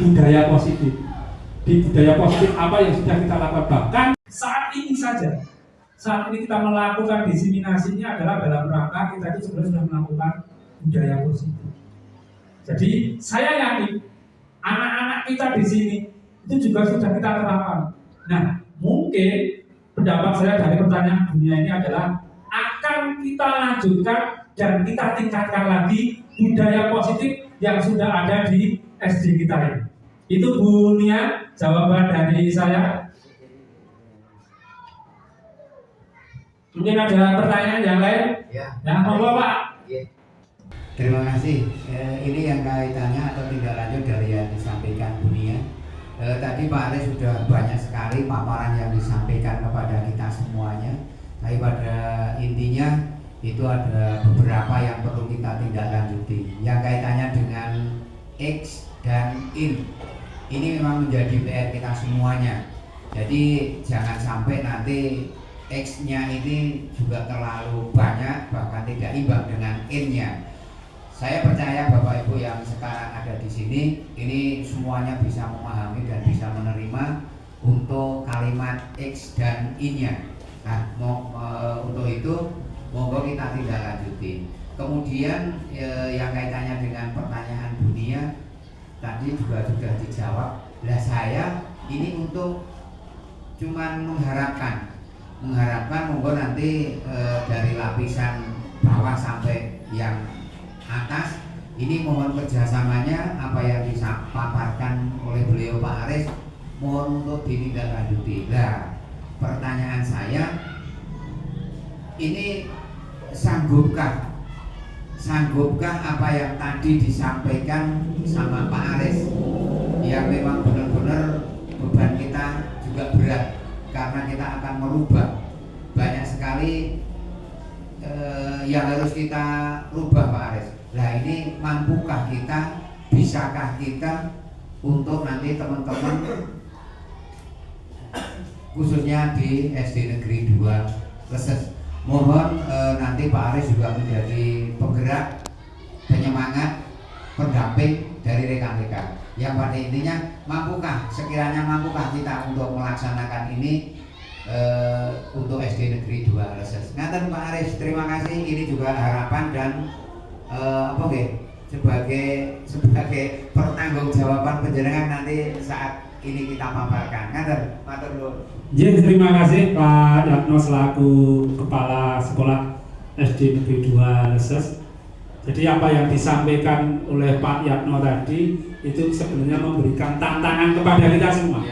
Speaker 4: budaya positif. Di budaya positif apa yang sudah kita lakukan. Bahkan saat ini saja, saat ini kita melakukan diseminasinya adalah dalam rangka kita itu sebenarnya sudah melakukan budaya positif. Jadi saya yakin anak-anak kita di sini itu juga sudah kita terapkan. Nah, mungkin pendapat saya dari pertanyaan dunia ini adalah akan kita lanjutkan dan kita tingkatkan lagi budaya positif yang sudah ada di SD kita ini. Itu Bu Nia, jawaban dari saya. Mungkin ada pertanyaan yang lain?
Speaker 2: Ya.
Speaker 4: Nah, monggo Pak.
Speaker 2: Ya. Terima kasih. Ini yang kaitannya atau tindak lanjut dari yang disampaikan Bu Nia. Tadi Pak Aris sudah banyak sekali paparan yang disampaikan kepada kita semuanya. Tapi pada intinya itu ada beberapa yang perlu kita tindak lanjuti. Yang kaitannya dengan X dan in. Ini memang menjadi PR kita semuanya. Jadi jangan sampai nanti X-nya ini juga terlalu banyak, bahkan tidak imbang dengan in-nya. Saya percaya Bapak Ibu yang sekarang ada di sini, ini semuanya bisa memahami dan bisa menerima untuk kalimat X dan in-nya. Nah, untuk itu monggo kita tindak lanjuti. Kemudian yang kaitannya dengan pertanyaan dunia tadi juga sudah dijawab. Lah saya ini untuk cuman mengharapkan monggo nanti dari lapisan bawah sampai yang atas Ini mohon kerjasamanya apa yang dipaparkan oleh beliau Pak Aris, mohon untuk ditindaklanjuti. Nah, pertanyaan saya, ini sanggupkah apa yang tadi disampaikan sama Pak Aris, yang memang benar-benar beban kita juga berat karena kita akan merubah banyak sekali yang harus kita rubah Pak Aris. Nah, ini mampukah kita, bisakah kita untuk nanti teman-teman khususnya di SD Negeri 2 Leses, mohon nanti Pak Aris juga menjadi penggerak, penyemangat, pendamping dari rekan-rekan. Yang pada intinya, sekiranya mampukah kita untuk melaksanakan ini untuk SD Negeri 2 Leses. Ngaten Pak Aris, terima kasih. Ini juga harapan dan sebagai pertanggungjawaban penjenengan nanti saat ini kita paparkan. Ngaten, matur nuwun.
Speaker 3: Terima kasih Pak Yatno selaku Kepala Sekolah SD Negeri 2 Leses. Jadi apa yang disampaikan oleh Pak Yatno tadi itu sebenarnya memberikan tantangan kepada kita semua.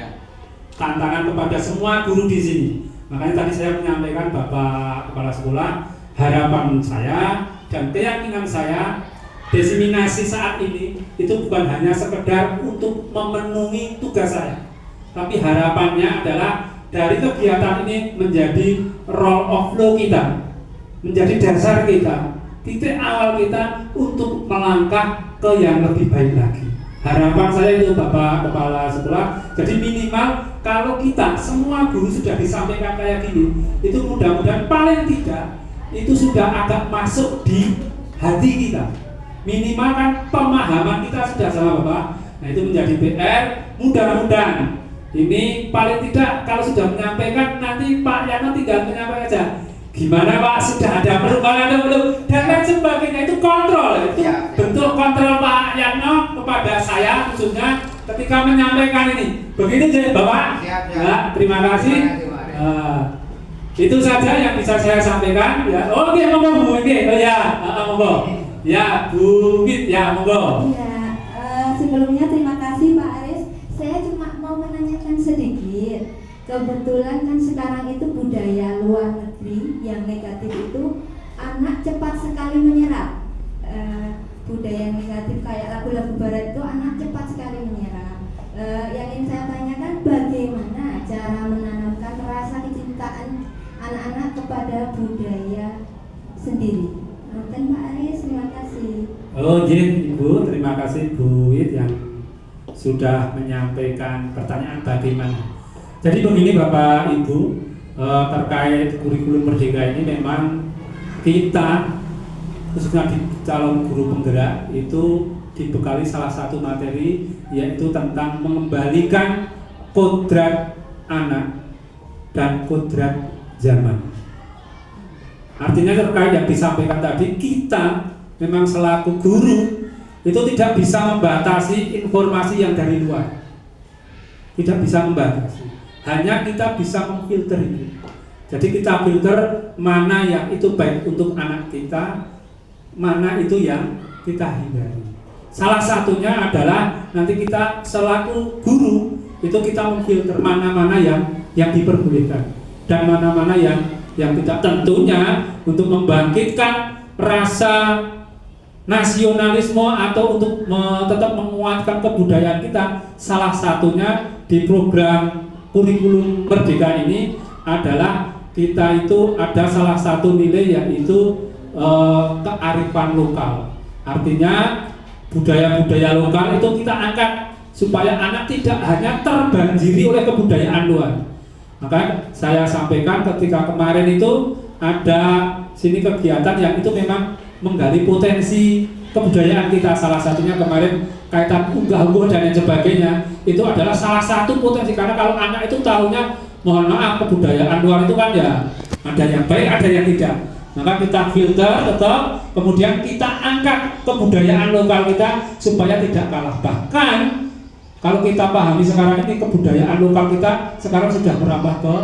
Speaker 3: Tantangan kepada semua guru di sini. Makanya tadi saya menyampaikan Bapak Kepala Sekolah, harapan saya dan keyakinan saya, diseminasi saat ini itu bukan hanya sekedar untuk memenuhi tugas saya, tapi harapannya adalah dari kegiatan ini menjadi roll of law kita, menjadi dasar kita, titik awal kita untuk melangkah ke yang lebih baik lagi. Harapan saya itu Bapak Kepala Sekolah, jadi minimal kalau kita semua guru sudah disampaikan kayak gini, itu mudah-mudahan paling tidak itu sudah agak masuk di hati kita. Minimal kan pemahaman kita sudah sama Bapak. Nah, itu menjadi PR. Mudah-mudahan ini paling tidak kalau sudah menyampaikan, nanti Pak Yatno tinggal menyampaikan aja. Gimana Pak, sudah ada perubahan atau belum? Dan lain sebagainya, itu kontrol. Itu bentuk kontrol Pak Yatno kepada saya khususnya ketika menyampaikan ini. Begitu jadi Bapak. Ya, terima kasih. Itu saja yang bisa saya sampaikan. Ya. Oh, oke, monggo Bu. Oke, oh ya, monggo. Ya, Bu Wit, ya, monggo.
Speaker 7: Ya, sebelumnya terima kasih Pak Aris. Saya cuma mau menanyakan sedikit. Kebetulan kan sekarang itu budaya luar negeri yang negatif itu anak cepat sekali menyerap. Budaya negatif kayak lagu-lagu barat itu anak cepat sekali menyerap. Yang ingin saya tanyakan, bagaimana cara menanamkan rasa kecintaan anak-anak kepada budaya sendiri. Mungkin Pak Aris, terima kasih.
Speaker 3: Oh, Ibu, terima kasih Bu Wit yang sudah menyampaikan pertanyaan bagaimana. Jadi begini Bapak Ibu, terkait kurikulum Merdeka ini memang kita khususnya di calon guru penggerak itu dibekali salah satu materi, yaitu tentang mengembalikan kodrat anak dan kodrat zaman. Artinya terkait yang disampaikan tadi, kita memang selaku guru itu tidak bisa membatasi informasi yang dari luar, tidak bisa membatasi, hanya kita bisa memfilter itu. Jadi kita filter mana yang itu baik untuk anak kita, mana itu yang kita hindari. Salah satunya adalah nanti kita selaku guru itu kita memfilter mana-mana yang diperbolehkan dan mana-mana yang tidak. Tentunya untuk membangkitkan rasa nasionalisme atau untuk tetap menguatkan kebudayaan kita, salah satunya di program kurikulum Merdeka ini adalah kita itu ada salah satu nilai, yaitu kearifan lokal. Artinya budaya-budaya lokal itu kita angkat supaya anak tidak hanya terbanjiri oleh kebudayaan luar. Maka saya sampaikan ketika kemarin itu ada sini kegiatan yang itu memang menggali potensi kebudayaan kita. Salah satunya kemarin kaitan unggah-ungguh dan lain sebagainya, itu adalah salah satu potensi. Karena kalau anak itu tahunya, mohon maaf, kebudayaan luar itu kan ya ada yang baik, ada yang tidak. Maka kita filter tetap, kemudian kita angkat kebudayaan lokal kita supaya tidak kalah. Bahkan kalau kita pahami sekarang ini, kebudayaan lokal kita sekarang sudah merambah ke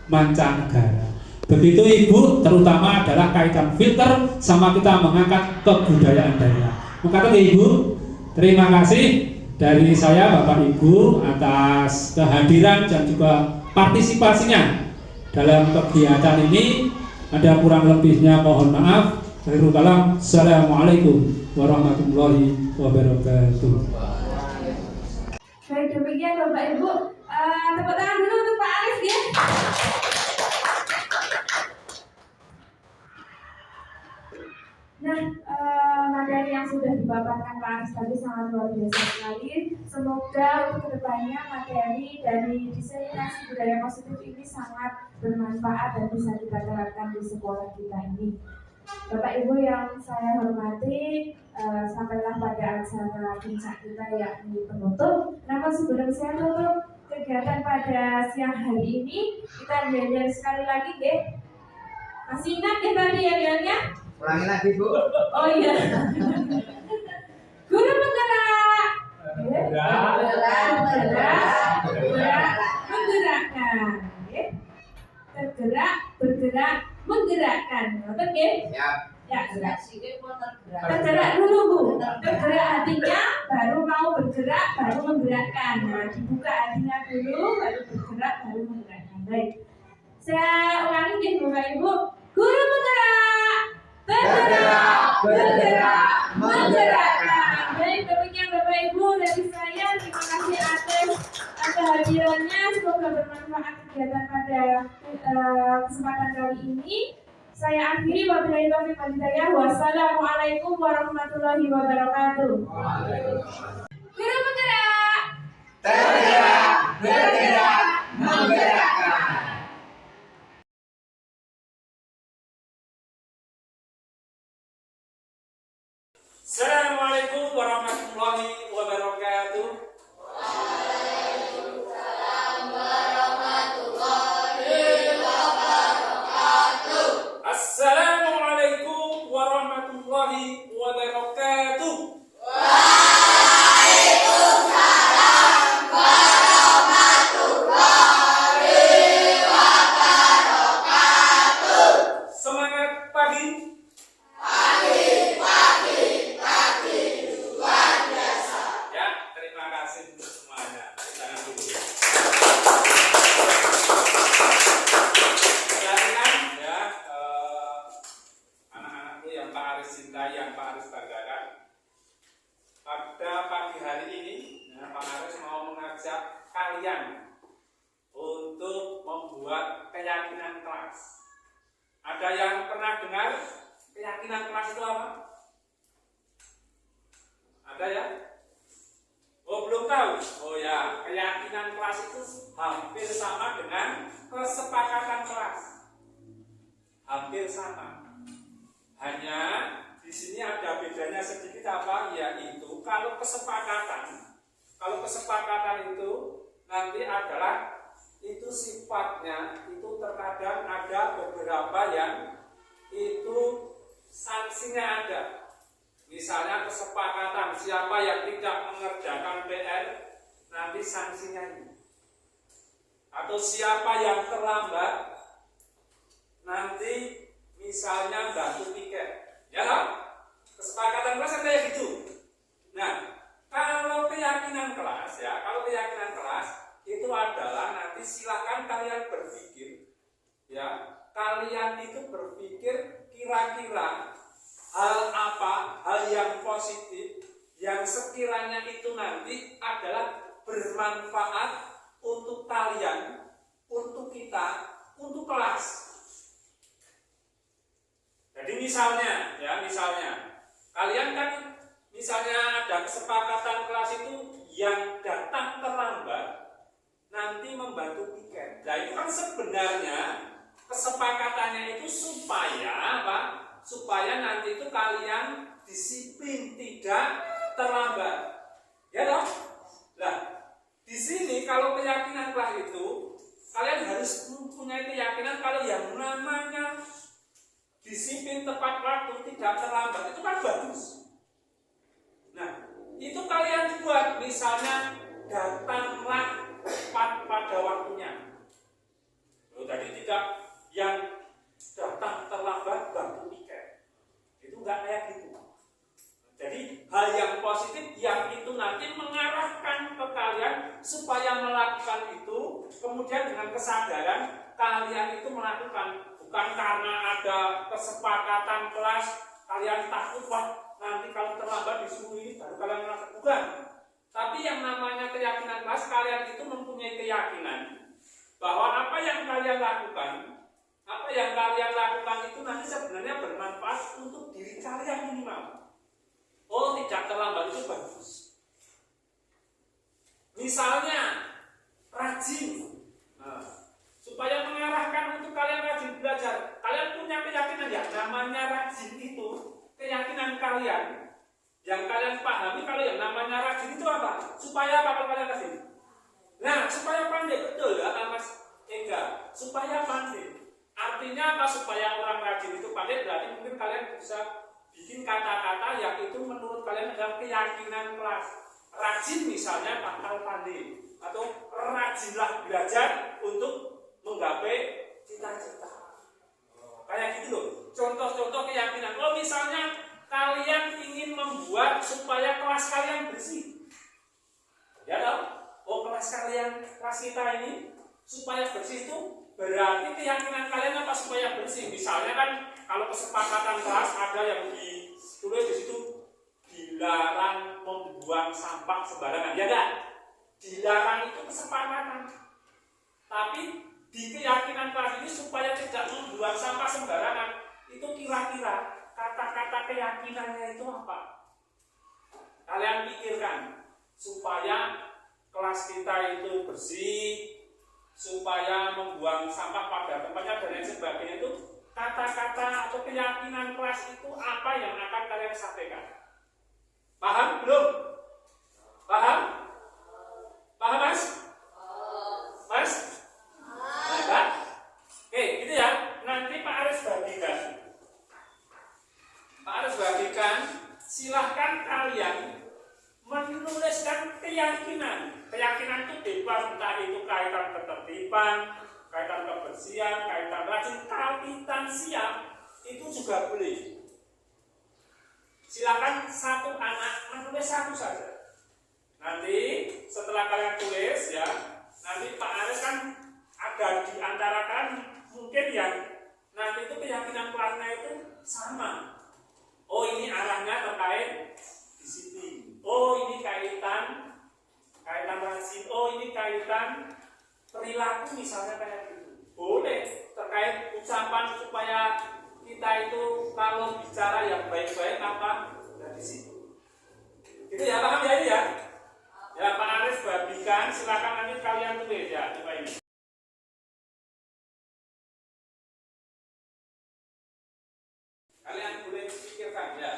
Speaker 3: mancanegara. Begitu Ibu, terutama adalah kaitan filter sama kita mengangkat kebudayaan daerah. Mukatan ya Ibu. Terima kasih dari saya Bapak Ibu atas kehadiran dan juga partisipasinya dalam kegiatan ini. Ada kurang lebihnya mohon maaf. Akhirul kalam. Assalamualaikum warahmatullahi wabarakatuh.
Speaker 1: Baik, demikian Bapak Ibu. Tepuk tangan dulu untuk Pak Arif ya. Nah, materi yang sudah dipaparkan Pak Arif tadi sangat luar biasa sekali. Semoga untuk kedepannya materi dari diseminasi budaya positif ini sangat bermanfaat dan bisa kita terapkan di sekolah kita ini. Bapak Ibu yang saya hormati, sampailah pada acara puncak kita yakni penutup. Namun sebelum saya tutup kegiatan pada siang hari ini, kita belajar sekali lagi deh. Masih ingat ya tadi ya?
Speaker 2: Ulangi lagi Bu.
Speaker 1: Oh iya. Guru menggerak. Menggerakkan. Tergerak, bergerak, menggerakkan. Ngerti nggih?
Speaker 2: Siap.
Speaker 1: Ya, tergerak dulu Bu. Tergerak hatinya, baru mau bergerak, baru menggerakkan. Nah, dibuka hatinya dulu, baru bergerak, baru menggerakkan. Baik. Saya ulangi nggih Bapak Ibu. Guru menggerak. Tergerak, bergerak, menggerakkan. Baik, demikian Bapak Ibu dari saya. Terima kasih atas kehadirannya. Semoga bermanfaat kegiatan pada kesempatan kali ini. Saya akhiri wabillahi taufiq wal hidayah. Wassalamualaikum warahmatullahi wabarakatuh. Guru bergerak.
Speaker 2: Tergerak, bergerak, menggerakkan.
Speaker 4: Assalamualaikum warahmatullahi wabarakatuh. Assalamualaikum warahmatullahi wabarakatuh. Semangat pagi. Ya, terima kasih untuk semuanya. Jangan dulu. Perhatikan ya, anak-anakku yang Pak Aris cintai, yang Pak Aris banggakan. Pada pagi hari ini, ya, Pak Aris mau mengajak kalian untuk membuat keyakinan kelas. Ada yang pernah dengar keyakinan kelas itu apa? Ada ya? Oh, belum tahu? Oh ya, keyakinan kelas itu hampir sama dengan kesepakatan kelas. Hampir sama. Hanya di sini ada bedanya sedikit apa? Yaitu kalau kesepakatan itu nanti adalah itu sifatnya itu terkadang ada beberapa yang itu sanksinya ada. Misalnya kesepakatan siapa yang tidak mengerjakan PR nanti sanksinya ini. Atau siapa yang terlambat nanti misalnya bantu tiket. Ya kan? Kesepakatan kelas kayak gitu. Nah, kalau keyakinan kelas itu adalah nanti silakan kalian berpikir ya, kalian itu berpikir kira-kira hal apa, hal yang positif yang sekiranya itu nanti adalah bermanfaat untuk kalian, untuk kita, untuk kelas. Jadi misalnya kalian kan misalnya ada kesepakatan kelas itu yang datang terlambat nanti membantu tiket. Nah itu kan sebenarnya kesepakatannya itu supaya apa? Supaya nanti itu kalian disiplin, tidak terlambat. Ya dong? Nah, di sini kalau keyakinan kelas itu kalian harus mempunyai keyakinan kalau yang namanya disiplin tepat waktu, tidak terlambat itu kan bagus. Nah, itu kalian buat misalnya datanglah tepat pada waktunya. Tadi tidak yang datang terlambat bantu tiket. Itu enggak kayak gitu. Jadi hal yang positif yang itu nanti mengarahkan ke kalian supaya melakukan itu, kemudian dengan kesadaran kalian itu melakukan, bukan karena ada kesepakatan kelas kalian takut wah nanti kalau terlambat disuruh ini baru kalian melakukan, bukan. Tapi yang namanya keyakinan kelas, kalian itu mempunyai keyakinan bahwa apa yang kalian lakukan itu nanti sebenarnya bermanfaat untuk diri kalian minimal. Oh, tidak terlambat itu bagus. Misalnya rajin, supaya mengarahkan untuk kalian rajin belajar. Kalian punya keyakinan ya, namanya rajin itu keyakinan kalian yang kalian pahami. Kalau yang namanya rajin itu apa? Supaya apa kalau kalian rajin? Nah, supaya pandai, betul ya Mas Engga, supaya pandai. Artinya apa? Supaya orang rajin itu pandai, berarti mungkin kalian bisa bikin kata-kata yang itu menurut kalian adalah keyakinan kelas. Rajin misalnya bakal pandai, atau rajinlah belajar untuk menggapai cita-cita. Kayak gitu loh. Contoh-contoh keyakinan. Oh, misalnya kalian ingin membuat supaya kelas kalian bersih. Ya dong? Oh, kelas kita ini supaya bersih itu berarti keyakinan kalian apa supaya bersih. Misalnya kan kalau kesepakatan kelas ada yang ditulis di situ dilarang membuang sampah sembarangan, ya enggak? Dilarang itu kesepakatan. Tapi di keyakinan kelas ini supaya tidak membuang sampah sembarangan, itu kira-kira kata-kata keyakinannya itu apa? Kalian pikirkan, supaya kelas kita itu bersih, supaya membuang sampah pada tempatnya dan lain sebagainya, itu kata-kata atau keyakinan kelas itu apa yang akan kalian sampaikan? Paham belum? Paham? Paham Mas? Mas? Enggak? Oke, gitu ya. Nanti Pak Aris bagikan. Pak Aris bagikan, silahkan kalian menuliskan keyakinan. Keyakinan itu bebas, entah itu kaitan ketertiban, kaitan kebersihan, kaitan rajin, kaitan siap, itu juga boleh. Silakan satu anak menulis satu saja. Nanti setelah kalian tulis ya, nanti Pak Aris kan ada di antara kalian mungkin yang nanti itu keyakinan kelasnya itu sama. Oh, ini arahnya terkait disiplin. Oh, ini kaitan rajin. Oh, ini kaitan perilaku misalnya kayak gitu. Boleh terkait ucapan supaya kita itu kalau bicara yang baik-baik apa dari situ. Gitu ya, paham ya ini ya? Ya, Pak Aris bagikan, silakan nanti kalian tulis ya, coba ini. Kalian boleh pikirkan ya.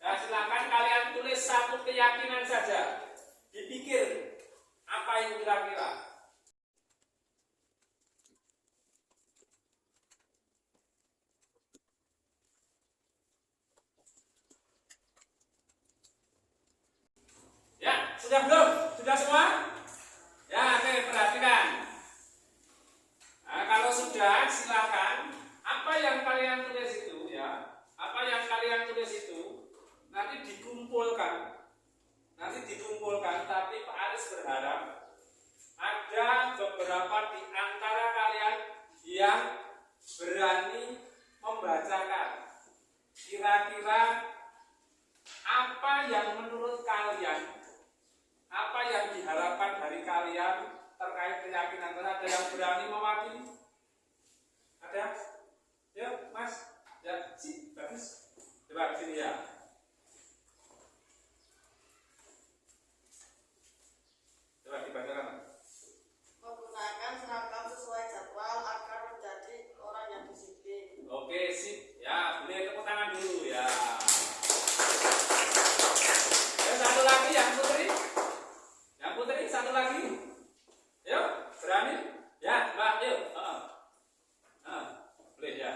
Speaker 4: Nah, silakan kalian tulis satu keyakinan saja. Dipikir apa itu kira-kira. Ya, sudah belum? Sudah semua? Ya, oke, perhatikan. Nah, kalau sudah, silakan. Apa yang kalian tulis itu, ya, apa yang kalian tulis itu nanti dikumpulkan. Tapi Pak Aris berharap ada beberapa di antara kalian yang berani membacakan. Kira-kira apa yang menurut kalian, apa yang diharapkan dari kalian terkait keyakinan? Ada yang berani mewakili? Ada? Ya, Mas. Ya, sih, bagus. Coba ke sini ya. Coba dibacakan.
Speaker 9: Menggunakan seragam sesuai jadwal agar menjadi orang yang disiplin.
Speaker 4: Oke, sip. Ya, boleh tepuk tangan dulu ya. Ya, satu lagi yang putri. Yang putri, satu lagi. Yuk, berani? Ya, Mbak, yuk. Boleh ya.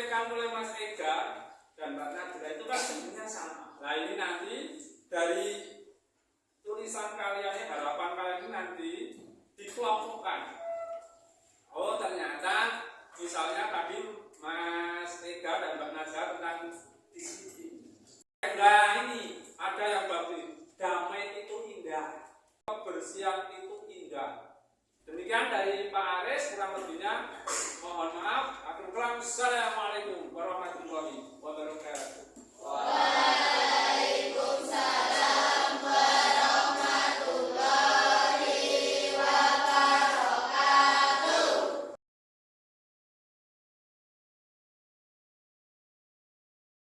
Speaker 4: disampaikan oleh Mas Ega dan Mbak Nadira itu kan sebenarnya sama. Nah ini nanti dari tulisan kalian, harapan kalian ini nanti dikelompokkan. Oh ternyata misalnya tadi Mas Ega dan Mbak Nadira tentang disiplin. Nah ini ada yang bagus, damai itu indah, kebersihan itu indah. Demikian dari Pak Aris, kurang lebihnya mohon maaf. Assalamualaikum warahmatullahi wabarakatuh.